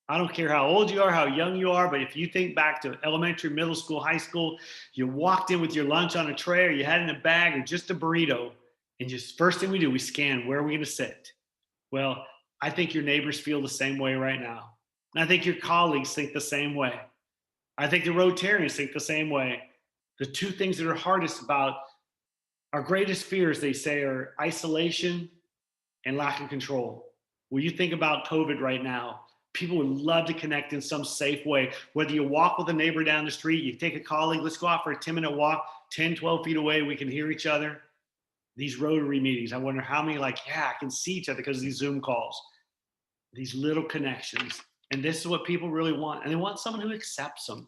I don't care how old you are, how young you are, but if you think back to elementary, middle school, high school, you walked in with your lunch on a tray, or you had it in a bag, or just a burrito, and just first thing we do, we scan, where are we going to sit? Well, I think your neighbors feel the same way right now. And I think your colleagues think the same way. I think the Rotarians think the same way. The 2 things that are hardest about our greatest fears, they say, are isolation and lack of control. When you think about COVID right now, people would love to connect in some safe way. Whether you walk with a neighbor down the street, you take a colleague, let's go out for a 10-minute walk, 10, 12 feet away, we can hear each other. These Rotary meetings, I wonder how many I can see each other because of these Zoom calls. These little connections. And this is what people really want. And they want someone who accepts them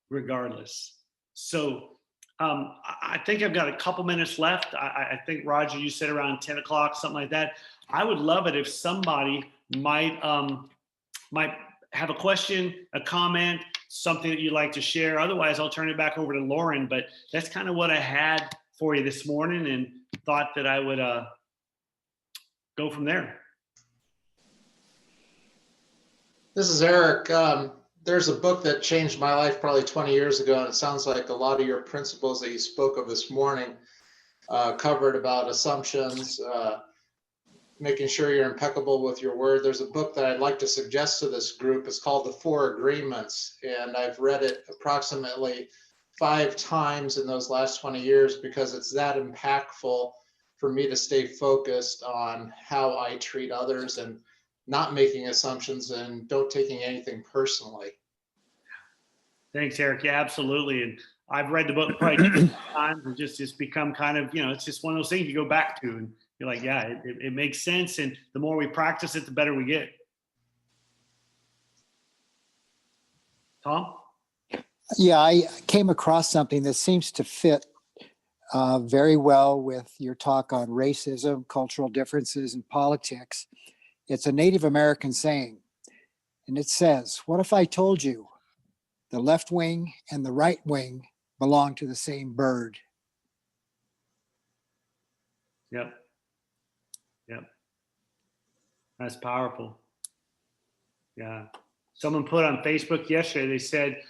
regardless. So I think I've got a couple minutes left. I think, Roger, you said around 10 o'clock, something like that. I would love it if somebody might have a question, a comment, something that you'd like to share. Otherwise, I'll turn it back over to Lauren. But that's kind of what I had for you this morning, and thought that I would go from there. This is Eric. There's a book that changed my life probably 20 years ago, and it sounds like a lot of your principles that you spoke of this morning covered about assumptions, making sure you're impeccable with your word. There's a book that I'd like to suggest to this group. It's called The 4 Agreements, and I've read it approximately 5 times in those last 20 years because it's that impactful for me to stay focused on how I treat others and not making assumptions and don't taking anything personally. Thanks, Eric. Yeah, absolutely. And I've read the book probably 2 times and just become kind of, it's just one of those things you go back to and you're like, yeah, it makes sense. And the more we practice it, the better we get. Tom? Yeah, I came across something that seems to fit very well with your talk on racism, cultural differences, and politics. It's a Native American saying, and it says, "What if I told you the left wing and the right wing belong to the same bird?" Yep. That's powerful. Yeah. Someone put on Facebook yesterday, they said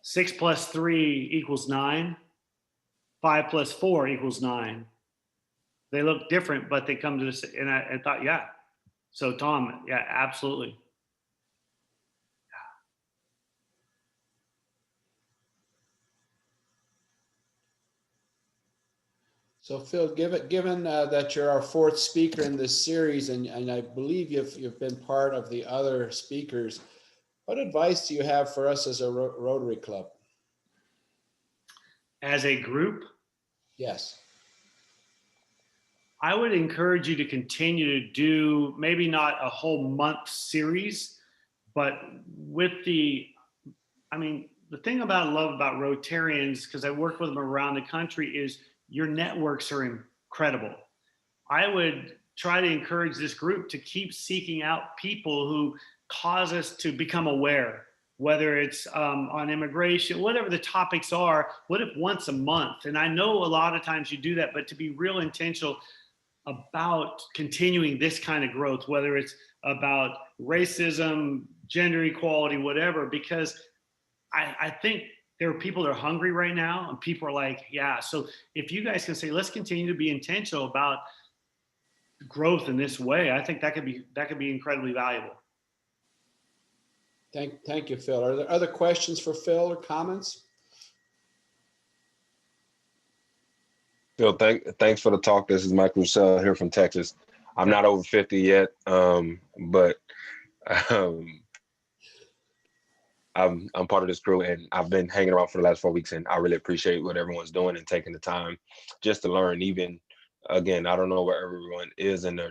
6 + 3 = 9. 5 + 4 = 9. They look different, but they come to this. And I thought, yeah. So Tom, yeah, absolutely. So Phil, given that you're our fourth speaker in this series, and I believe you've been part of the other speakers, what advice do you have for us as a Rotary Club? As a group? Yes. I would encourage you to continue to do maybe not a whole month series, but with the thing I love about Rotarians, because I work with them around the country, is your networks are incredible. I would try to encourage this group to keep seeking out people who cause us to become aware, whether it's on immigration, whatever the topics are. What if once a month? And I know a lot of times you do that, but to be real intentional about continuing this kind of growth, whether it's about racism, gender equality, whatever, because I think there are people that are hungry right now and people are like, yeah. So if you guys can say, let's continue to be intentional about growth in this way, I think that could be incredibly valuable. Thank you, Phil. Are there other questions for Phil or comments? Phil, thanks for the talk. This is Mike Roussel here from Texas. I'm not over 50 yet, but I'm part of this crew, and I've been hanging around for the last 4 weeks, and I really appreciate what everyone's doing and taking the time just to learn. Even, again, I don't know where everyone is in their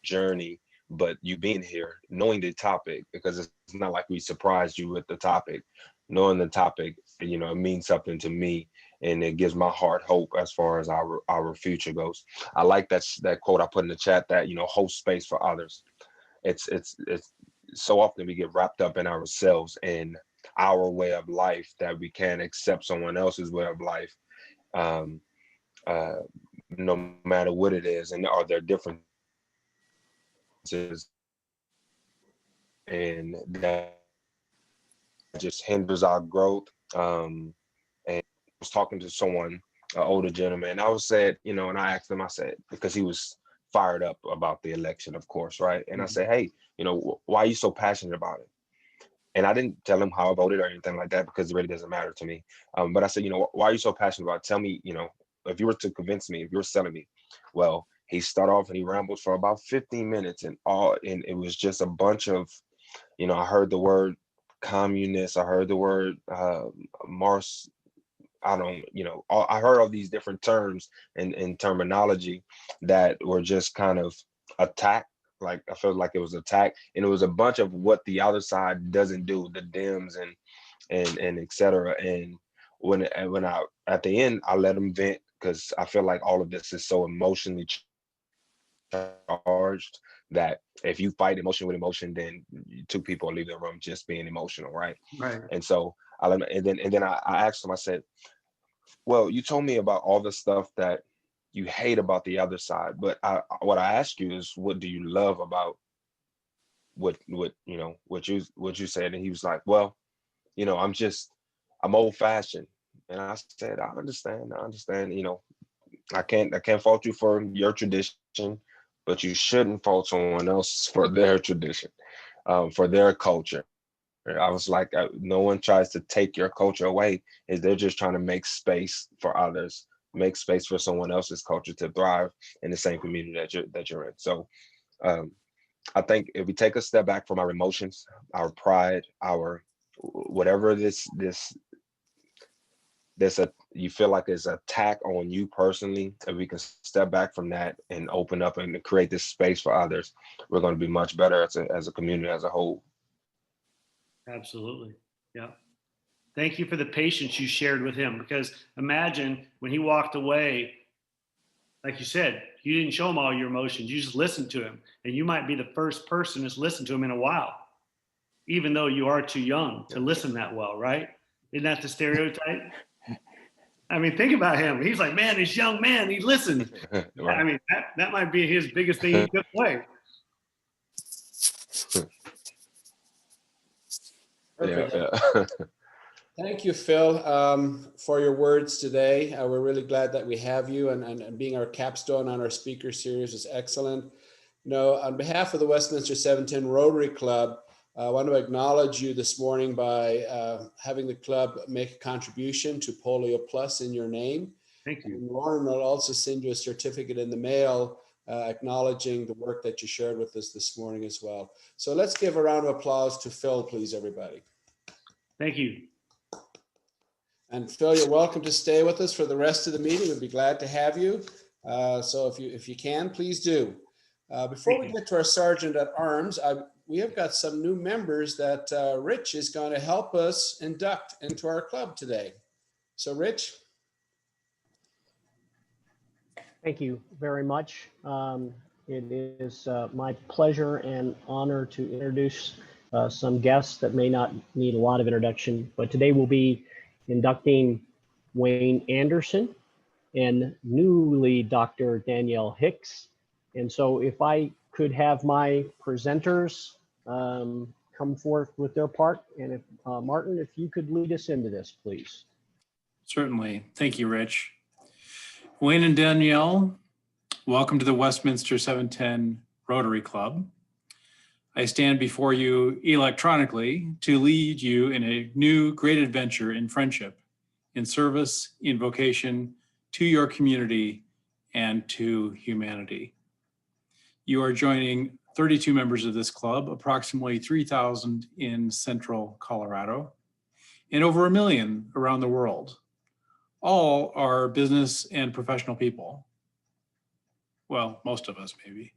journey, but you being here, knowing the topic, because it's not like we surprised you with the topic. Knowing the topic, it means something to me, and it gives my heart hope as far as our future goes. I like that quote I put in the chat, that hold space for others. It's so often we get wrapped up in ourselves and our way of life that we can't accept someone else's way of life, no matter what it is. And are there differences? And that just hinders our growth. And I was talking to someone, an older gentleman, I said, and I asked him, I said, because he was fired up about the election, of course, right? And I said, hey, why are you so passionate about it? And I didn't tell him how I voted or anything like that, because it really doesn't matter to me. But I said, why are you so passionate about it? Tell me, if you were to convince me, if you were selling me. Well, he started off and he rambled for about 15 minutes and it was just a bunch of, I heard the word communist, I heard the word Mars, I heard all these different terms and terminology that were just kind of attacked. Like I felt like it was attacked, and it was a bunch of what the other side doesn't do, the Dems and et cetera. And when I at the end, I let them vent, because I feel like all of this is so emotionally charged that if you fight emotion with emotion, then two people leave the room just being emotional, right? Right. And so I asked them, I said, well, you told me about all the stuff that you hate about the other side, but what I ask you is, what do you love about what you said? And he was like, well, I'm old fashioned. And I said, I understand. I can't fault you for your tradition, but you shouldn't fault someone else for their tradition, for their culture. I was like, no one tries to take your culture away. They're just trying to make space for others, make space for someone else's culture to thrive in the same community that you're in. So I think if we take a step back from our emotions, our pride, our whatever you feel like is an attack on you personally, if we can step back from that and open up and create this space for others, we're going to be much better as a community as a whole. Absolutely. Yeah. Thank you for the patience you shared with him, because imagine when he walked away, like you said, you didn't show him all your emotions. You just listened to him, and you might be the first person that's listened to him in a while, even though you are too young to listen that well, right? Isn't that the stereotype? I mean, think about him. He's like, man, this young man, he listened. Right. I mean, that might be his biggest thing he took away. Perfect. Yeah. Thank you, Phil, for your words today. We're really glad that we have you, and being our capstone on our speaker series is excellent. You know, on behalf of the Westminster 710 Rotary Club, I want to acknowledge you this morning by having the club make a contribution to Polio Plus in your name. Thank you. And Lauren will also send you a certificate in the mail acknowledging the work that you shared with us this morning as well. So let's give a round of applause to Phil, please, everybody. Thank you. And Phil, you're welcome to stay with us for the rest of the meeting. We'd be glad to have you. So if you can, please do. Before we get to our Sergeant at Arms, we have got some new members that Rich is going to help us induct into our club today. So Rich. Thank you very much. It is my pleasure and honor to introduce some guests that may not need a lot of introduction, but today we'll be inducting Wayne Anderson and newly Dr. Danielle Hicks. And so if I could have my presenters come forth with their part, and if Martin, if you could lead us into this, please. Certainly. Thank you, Rich. Wayne and Danielle, welcome to the Westminster 710 Rotary Club. I stand before you electronically to lead you in a new great adventure in friendship, in service, in vocation to your community and to humanity. You are joining 32 members of this club, approximately 3,000 in central Colorado, and over 1 million around the world. All are business and professional people. Well, most of us maybe.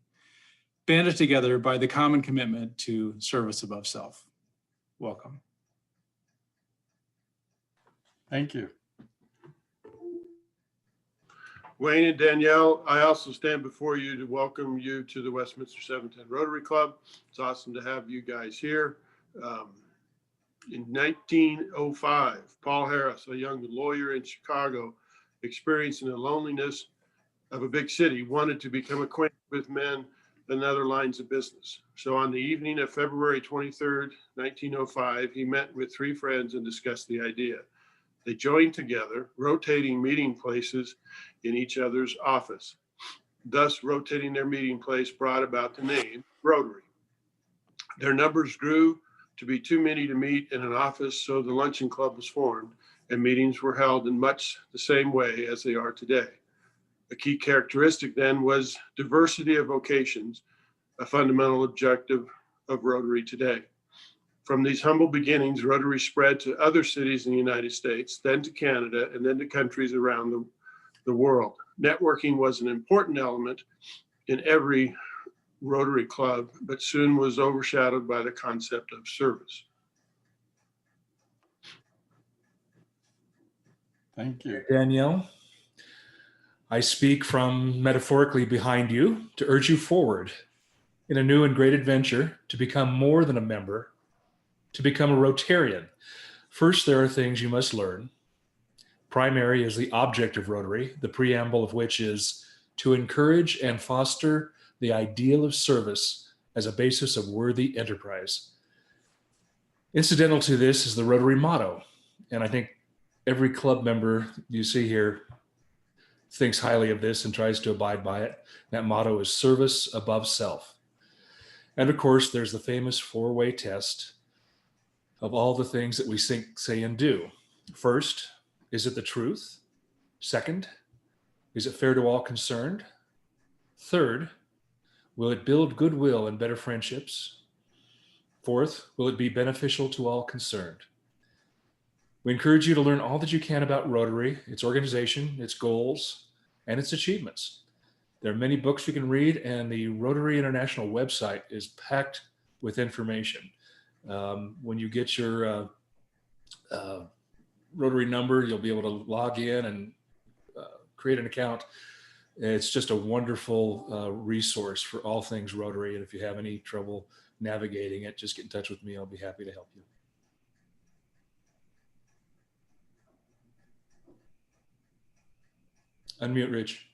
Banded together by the common commitment to service above self. Welcome. Thank you. Wayne and Danielle, I also stand before you to welcome you to the Westminster 710 Rotary Club. It's awesome to have you guys here. In 1905, Paul Harris, a young lawyer in Chicago, experiencing the loneliness of a big city, wanted to become acquainted with men and other lines of business. So on the evening of February 23rd, 1905, he met with 3 friends and discussed the idea. They joined together, rotating meeting places in each other's office. Thus, rotating their meeting place brought about the name Rotary. Their numbers grew to be too many to meet in an office, so the luncheon club was formed, and meetings were held in much the same way as they are today. A key characteristic then was diversity of vocations, a fundamental objective of Rotary today. From these humble beginnings, Rotary spread to other cities in the United States, then to Canada, and then to countries around the world. Networking was an important element in every Rotary club, but soon was overshadowed by the concept of service. Thank you. Danielle, I speak from metaphorically behind you to urge you forward in a new and great adventure to become more than a member, to become a Rotarian. First, there are things you must learn. Primary is the object of Rotary, the preamble of which is to encourage and foster the ideal of service as a basis of worthy enterprise. Incidental to this is the Rotary motto, and I think every club member you see here thinks highly of this and tries to abide by it. That motto is service above self. And of course, there's the famous 4-way test of all the things that we think, say, and do. First, is it the truth? Second, is it fair to all concerned? Third, will it build goodwill and better friendships? Fourth, will it be beneficial to all concerned? We encourage you to learn all that you can about Rotary, its organization, its goals, and its achievements. There are many books you can read, and the Rotary International website is packed with information. When you get your Rotary number, you'll be able to log in and create an account. It's just a wonderful resource for all things Rotary. And if you have any trouble navigating it, just get in touch with me. I'll be happy to help you. Unmute, Rich.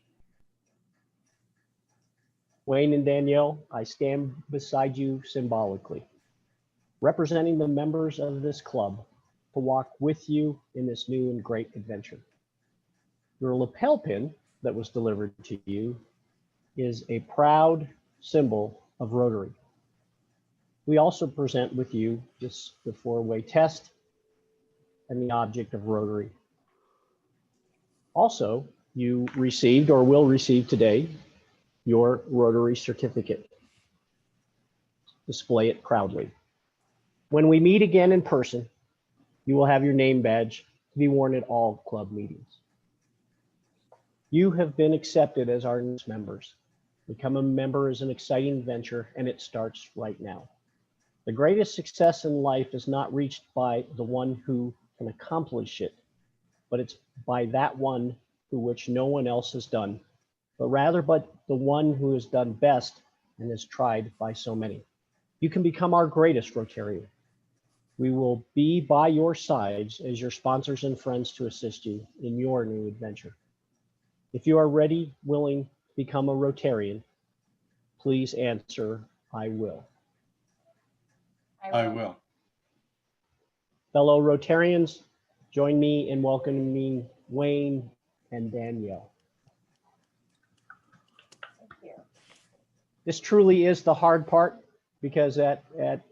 Wayne and Danielle, I stand beside you symbolically, representing the members of this club to walk with you in this new and great adventure. Your lapel pin that was delivered to you is a proud symbol of Rotary. We also present with you the 4-way test and the object of Rotary. Also, you received or will receive today your Rotary certificate. Display it proudly. When we meet again in person, you will have your name badge to be worn at all club meetings. You have been accepted as our newest members. Become a member is an exciting venture, and it starts right now. The greatest success in life is not reached by the one who can accomplish it, but it's by that one who which no one else has done, but rather but the one who has done best and is tried by so many. You can become our greatest Rotarian. We will be by your sides as your sponsors and friends to assist you in your new adventure. If you are ready, willing to become a Rotarian, please answer, I will. I will. Fellow Rotarians, join me in welcoming Wayne and Danielle. This truly is the hard part, because at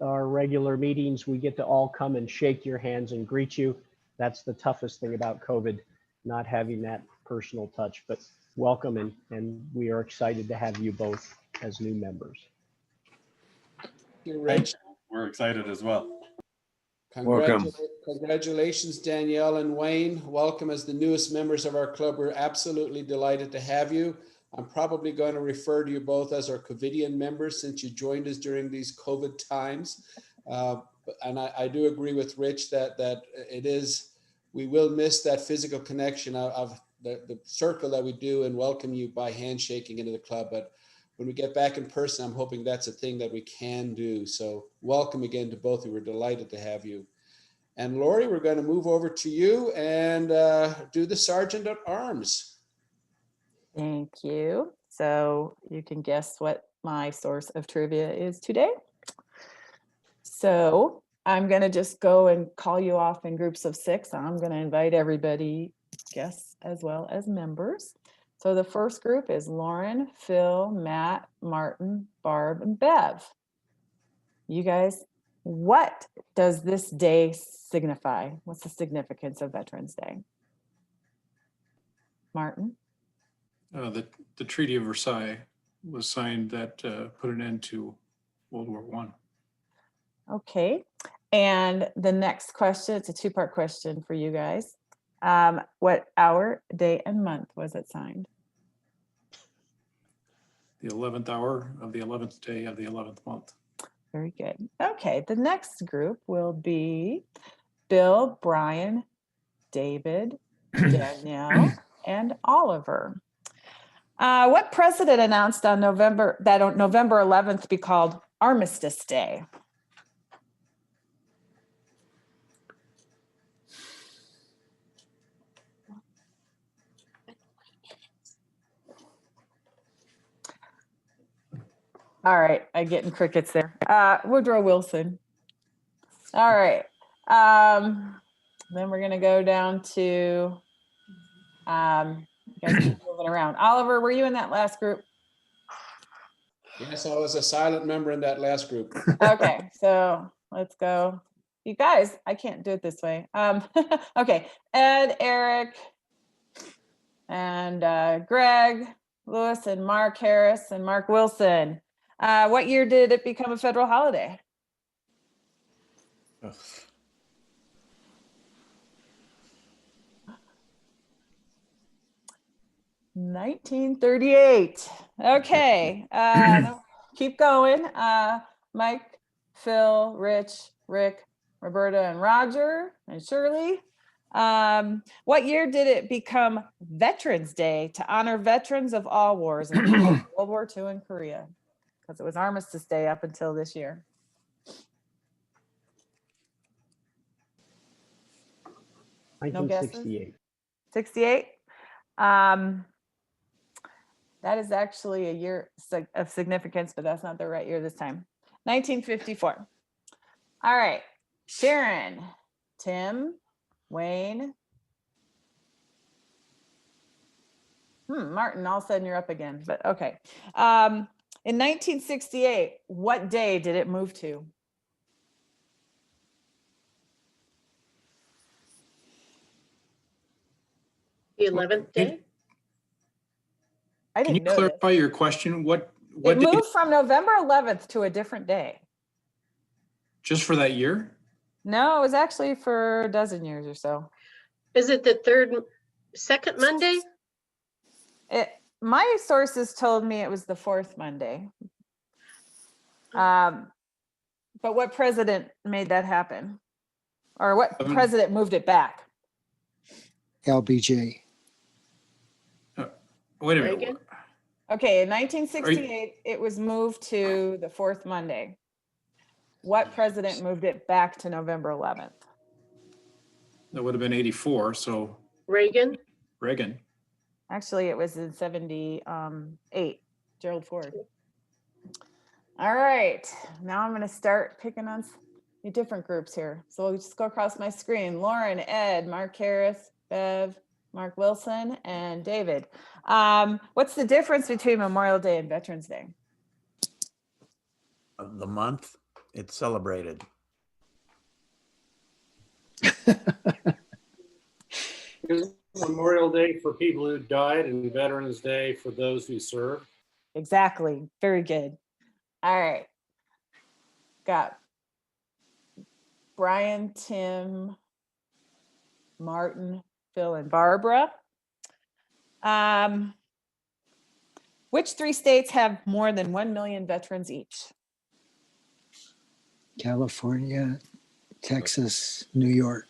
our regular meetings, we get to all come and shake your hands and greet you. That's the toughest thing about COVID, not having that personal touch, but welcome, and we are excited to have you both as new members. You're Rich. We're excited as well. Welcome. Congratulations, Danielle and Wayne. Welcome as the newest members of our club. We're absolutely delighted to have you. I'm probably going to refer to you both as our COVIDian members since you joined us during these COVID times. And I do agree with Rich that it is, we will miss that physical connection of the circle that we do and welcome you by handshaking into the club. But when we get back in person, I'm hoping that's a thing that we can do. So welcome again to both of you. We're delighted to have you. And Lori, we're going to move over to you and do the Sergeant at Arms. Thank you. So you can guess what my source of trivia is today. So I'm going to just go and call you off in groups of 6. I'm going to invite everybody, guests as well as members. So the first group is Lauren, Phil, Matt, Martin, Barb, and Bev. You guys, what does this day signify? What's the significance of Veterans Day? Martin? The Treaty of Versailles was signed that put an end to World War I. Okay. And the next question, it's a 2-part question for you guys. What hour, day, and month was it signed? The 11th hour of the 11th day of the 11th month. Very good. Okay. The next group will be Bill, Brian, David, Danielle, and Oliver. What president announced on November 11th be called Armistice Day? All right, I'm getting crickets there. Woodrow Wilson. All right. Then we're gonna go down to you guys keep moving around. Oliver, were you in that last group? Yes, I was a silent member in that last group. Okay, so let's go. You guys, I can't do it this way. Okay, Ed, Eric, and Greg, Lewis, and Mark Harris, and Mark Wilson. What year did it become a federal holiday? 1938. Okay, keep going. Mike, Phil, Rich, Rick, Roberta, and Roger, and Shirley. What year did it become Veterans Day to honor veterans of all wars, including World War II and Korea? Because it was Armistice Day up until this year. No guesses? 1968. 68. That is actually a year of significance, but that's not the right year this time. 1954. All right, Sharon, Tim, Wayne. Martin, all of a sudden you're up again, but okay. In 1968, what day did it move to? The 11th day? I Can you didn't know this. clarify your question? What It day, moved from November 11th to a different day. just for that year? No, it was actually for a dozen years or so. Is it the second Monday? My sources told me it was the fourth Monday. But what president made that happen? Or what president moved it back? LBJ. Wait a minute. Okay, in 1968, it was moved to the fourth Monday. What president moved it back to November 11th? That would have been 84, so Reagan? Reagan. Actually, it was in 78, Gerald Ford. All right, now I'm gonna start picking on different groups here. So we'll just go across my screen. Lauren, Ed, Mark Harris, Bev, Mark Wilson, and David. What's the difference between Memorial Day and Veterans Day? The month it's celebrated. Memorial Day for people who died and Veterans Day for those who served. Exactly. Very good. All right. Got Brian, Tim, Martin, Phil, and Barbara. Which three states have more than 1 million veterans each? California, Texas, New York.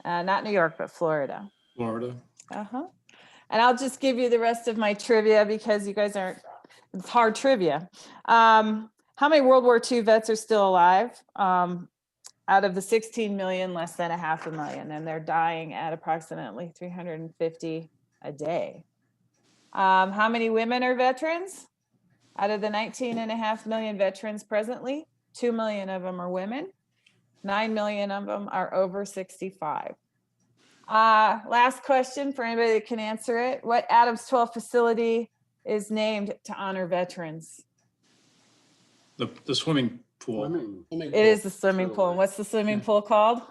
Not New York, but Florida. Florida. Uh-huh. And I'll just give you the rest of my trivia because you guys aren't, it's hard trivia. How many World War II vets are still alive? Out of the 16 million, less than 500,000, and they're dying at approximately 350 a day. How many women are veterans? Out of the 19.5 million veterans presently, 2 million of them are women. 9 million of them are over 65. Last question for anybody that can answer it. What Adams 12 facility is named to honor veterans? The swimming pool. It is the swimming pool. And what's the swimming pool called?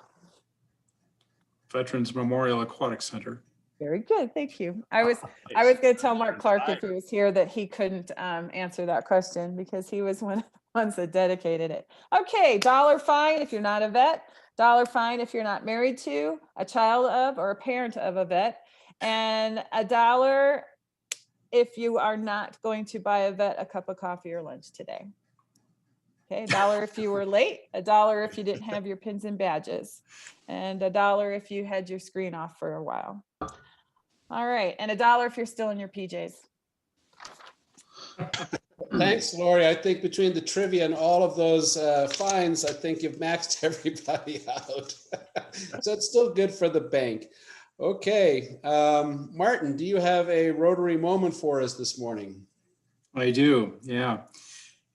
Veterans Memorial Aquatic Center. Very good, thank you. I was going to tell Mark Clark if he was here that he couldn't answer that question because he was one of the ones that dedicated it. Okay, $1 fine if you're not a vet, $1 fine if you're not married to, a child of, or a parent of a vet, and $1 if you are not going to buy a vet a cup of coffee or lunch today. Okay, $1 if you were late, $1 if you didn't have your pins and badges, and $1 if you had your screen off for a while. All right, and $1 if you're still in your PJs. Thanks, Lori. I think between the trivia and all of those fines, I think you've maxed everybody out. So it's still good for the bank. Okay, Martin, do you have a Rotary moment for us this morning? I do, yeah.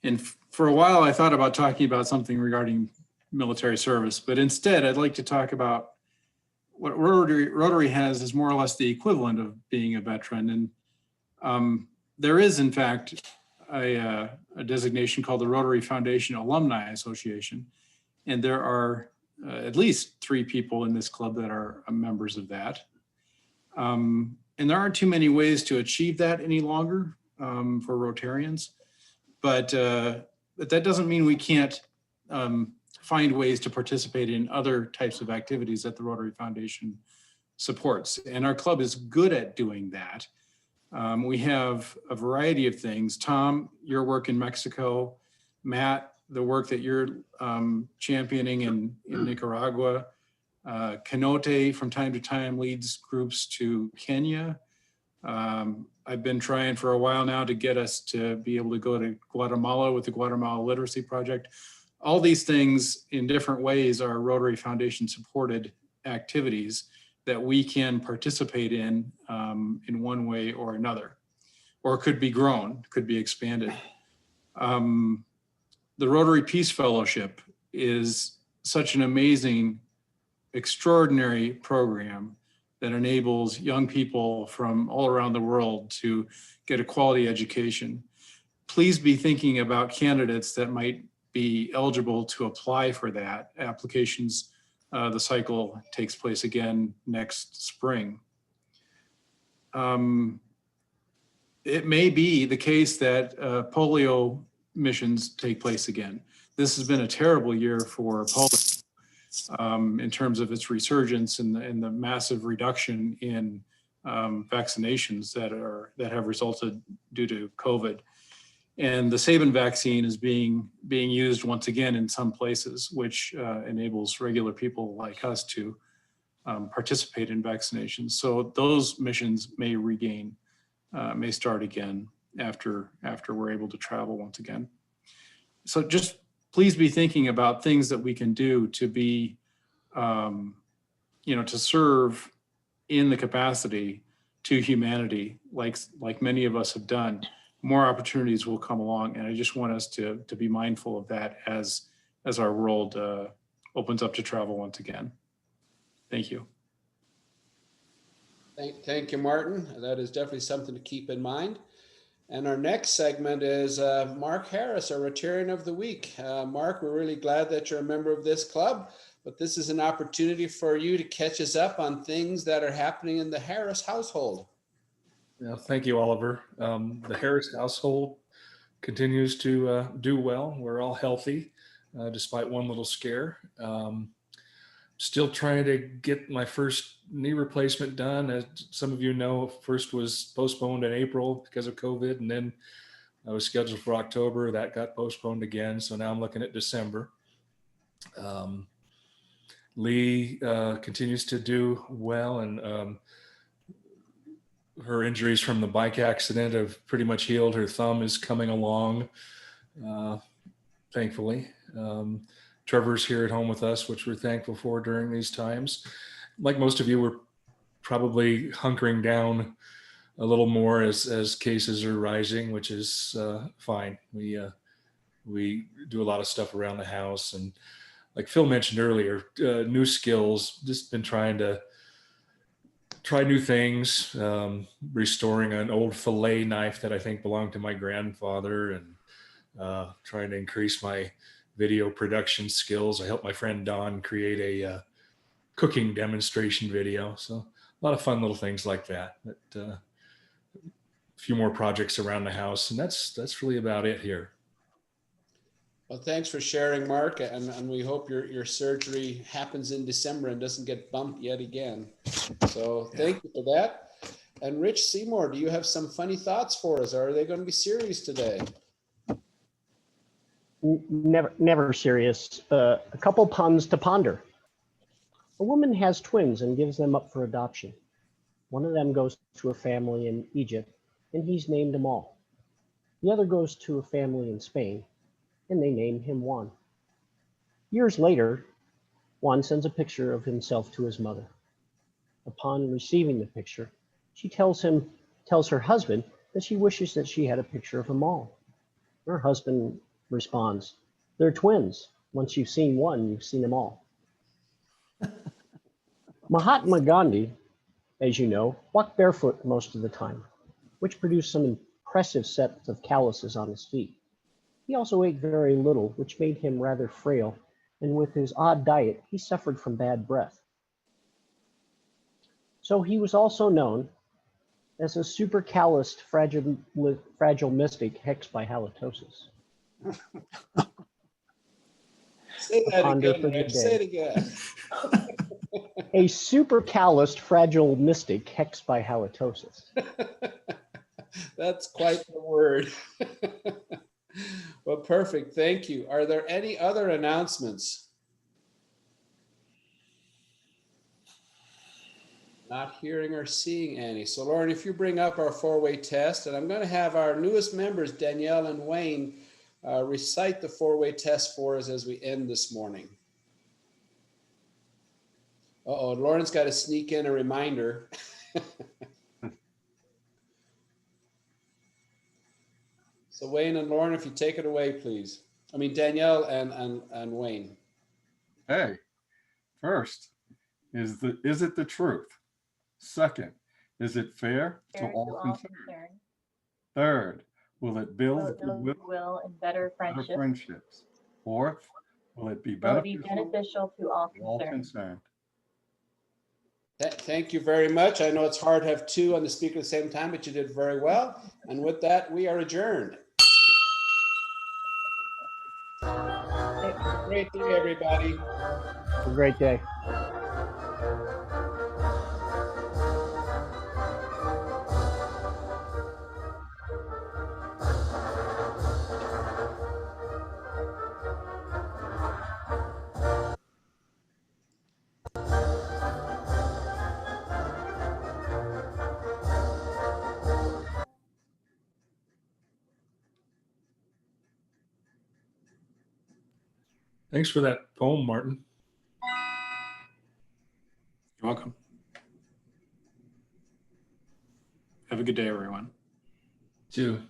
And for a while, I thought about talking about something regarding military service, but instead I'd like to talk about what Rotary has is more or less the equivalent of being a veteran. And there is, in fact, a designation called the Rotary Foundation Alumni Association. And there are at least 3 people in this club that are members of that. And there aren't too many ways to achieve that any longer for Rotarians. But that doesn't mean we can't find ways to participate in other types of activities that the Rotary Foundation supports. And our club is good at doing that. We have a variety of things. Tom, your work in Mexico. Matt, the work that you're championing in Nicaragua. Kenote from time to time leads groups to Kenya. I've been trying for a while now to get us to be able to go to Guatemala with the Guatemala Literacy Project. All these things in different ways are Rotary Foundation supported activities that we can participate in one way or another, or could be grown, could be expanded. The Rotary Peace Fellowship is such an amazing, extraordinary program that enables young people from all around the world to get a quality education. Please be thinking about candidates that might be eligible to apply for that. Applications, the cycle takes place again next spring. It may be the case that polio missions take place again. This has been a terrible year for polio in terms of its resurgence and the massive reduction in vaccinations that have resulted due to COVID. And the Sabin vaccine is being used once again in some places, which enables regular people like us to participate in vaccinations. So those missions may regain, may start again after we're able to travel once again. So just please be thinking about things that we can do to be, to serve in the capacity to humanity, like many of us have done. More opportunities will come along, and I just want us to be mindful of that as our world opens up to travel once again. Thank you. Thank you, Martin. That is definitely something to keep in mind. And our next segment is Mark Harris, our Rotarian of the Week. Mark, we're really glad that you're a member of this club, but this is an opportunity for you to catch us up on things that are happening in the Harris household. Yeah, thank you, Oliver. The Harris household continues to do well. We're all healthy, despite one little scare. Still trying to get my first knee replacement done. As some of you know, first was postponed in April because of COVID, and then I was scheduled for October. That got postponed again, so now I'm looking at December. Lee continues to do well, and her injuries from the bike accident have pretty much healed. Her thumb is coming along, thankfully. Trevor's here at home with us, which we're thankful for during these times. Like most of you, we're probably hunkering down a little more as cases are rising, which is fine. We do a lot of stuff around the house, and like Phil mentioned earlier, new skills, just been trying to try new things, restoring an old fillet knife that I think belonged to my grandfather, and trying to increase my video production skills. I helped my friend Don create a cooking demonstration video. So a lot of fun little things like that. But a few more projects around the house, and that's really about it here. Well, thanks for sharing, Mark, and we hope your surgery happens in December and doesn't get bumped yet again. So thank you for that. And Rich Seymour, do you have some funny thoughts for us, or are they going to be serious today? Never serious. A couple puns to ponder. A woman has twins and gives them up for adoption. One of them goes to a family in Egypt, and he's named them all. The other goes to a family in Spain, and they name him Juan. Years later, Juan sends a picture of himself to his mother. Upon receiving the picture, she tells her husband that she wishes that she had a picture of them all. Her husband responds, "They're twins. Once you've seen one, you've seen them all." Mahatma Gandhi, as you know, walked barefoot most of the time, which produced some impressive sets of calluses on his feet. He also ate very little, which made him rather frail, and with his odd diet, he suffered from bad breath. So he was also known as a supercalloused fragile mystic hexed by halitosis. Say that again, Rich. Say it again. A supercalloused fragile mystic hexed by halitosis. That's quite the word. Well, perfect. Thank you. Are there any other announcements? Not hearing or seeing any. So Lauren, if you bring up our four-way test, and I'm going to have our newest members, Danielle and Wayne, recite the four-way test for us as we end this morning. Uh-oh, Lauren's got to sneak in a reminder. So Wayne and Lauren, if you take it away, please. I mean, Danielle and Wayne. Hey, first, is it the truth? Second, is it fair to all concerned? Third, will it build goodwill and better friendships? friendships? Fourth, will it be Will it be beneficial beneficial to all to all concerned? concerned? Thank you very much. I know it's hard to have two on the speaker at the same time, but you did very well. And with that, we are adjourned. Great day, everybody. Have a great day. Thanks for that poem, Martin. You're welcome. Have a good day, everyone. Too.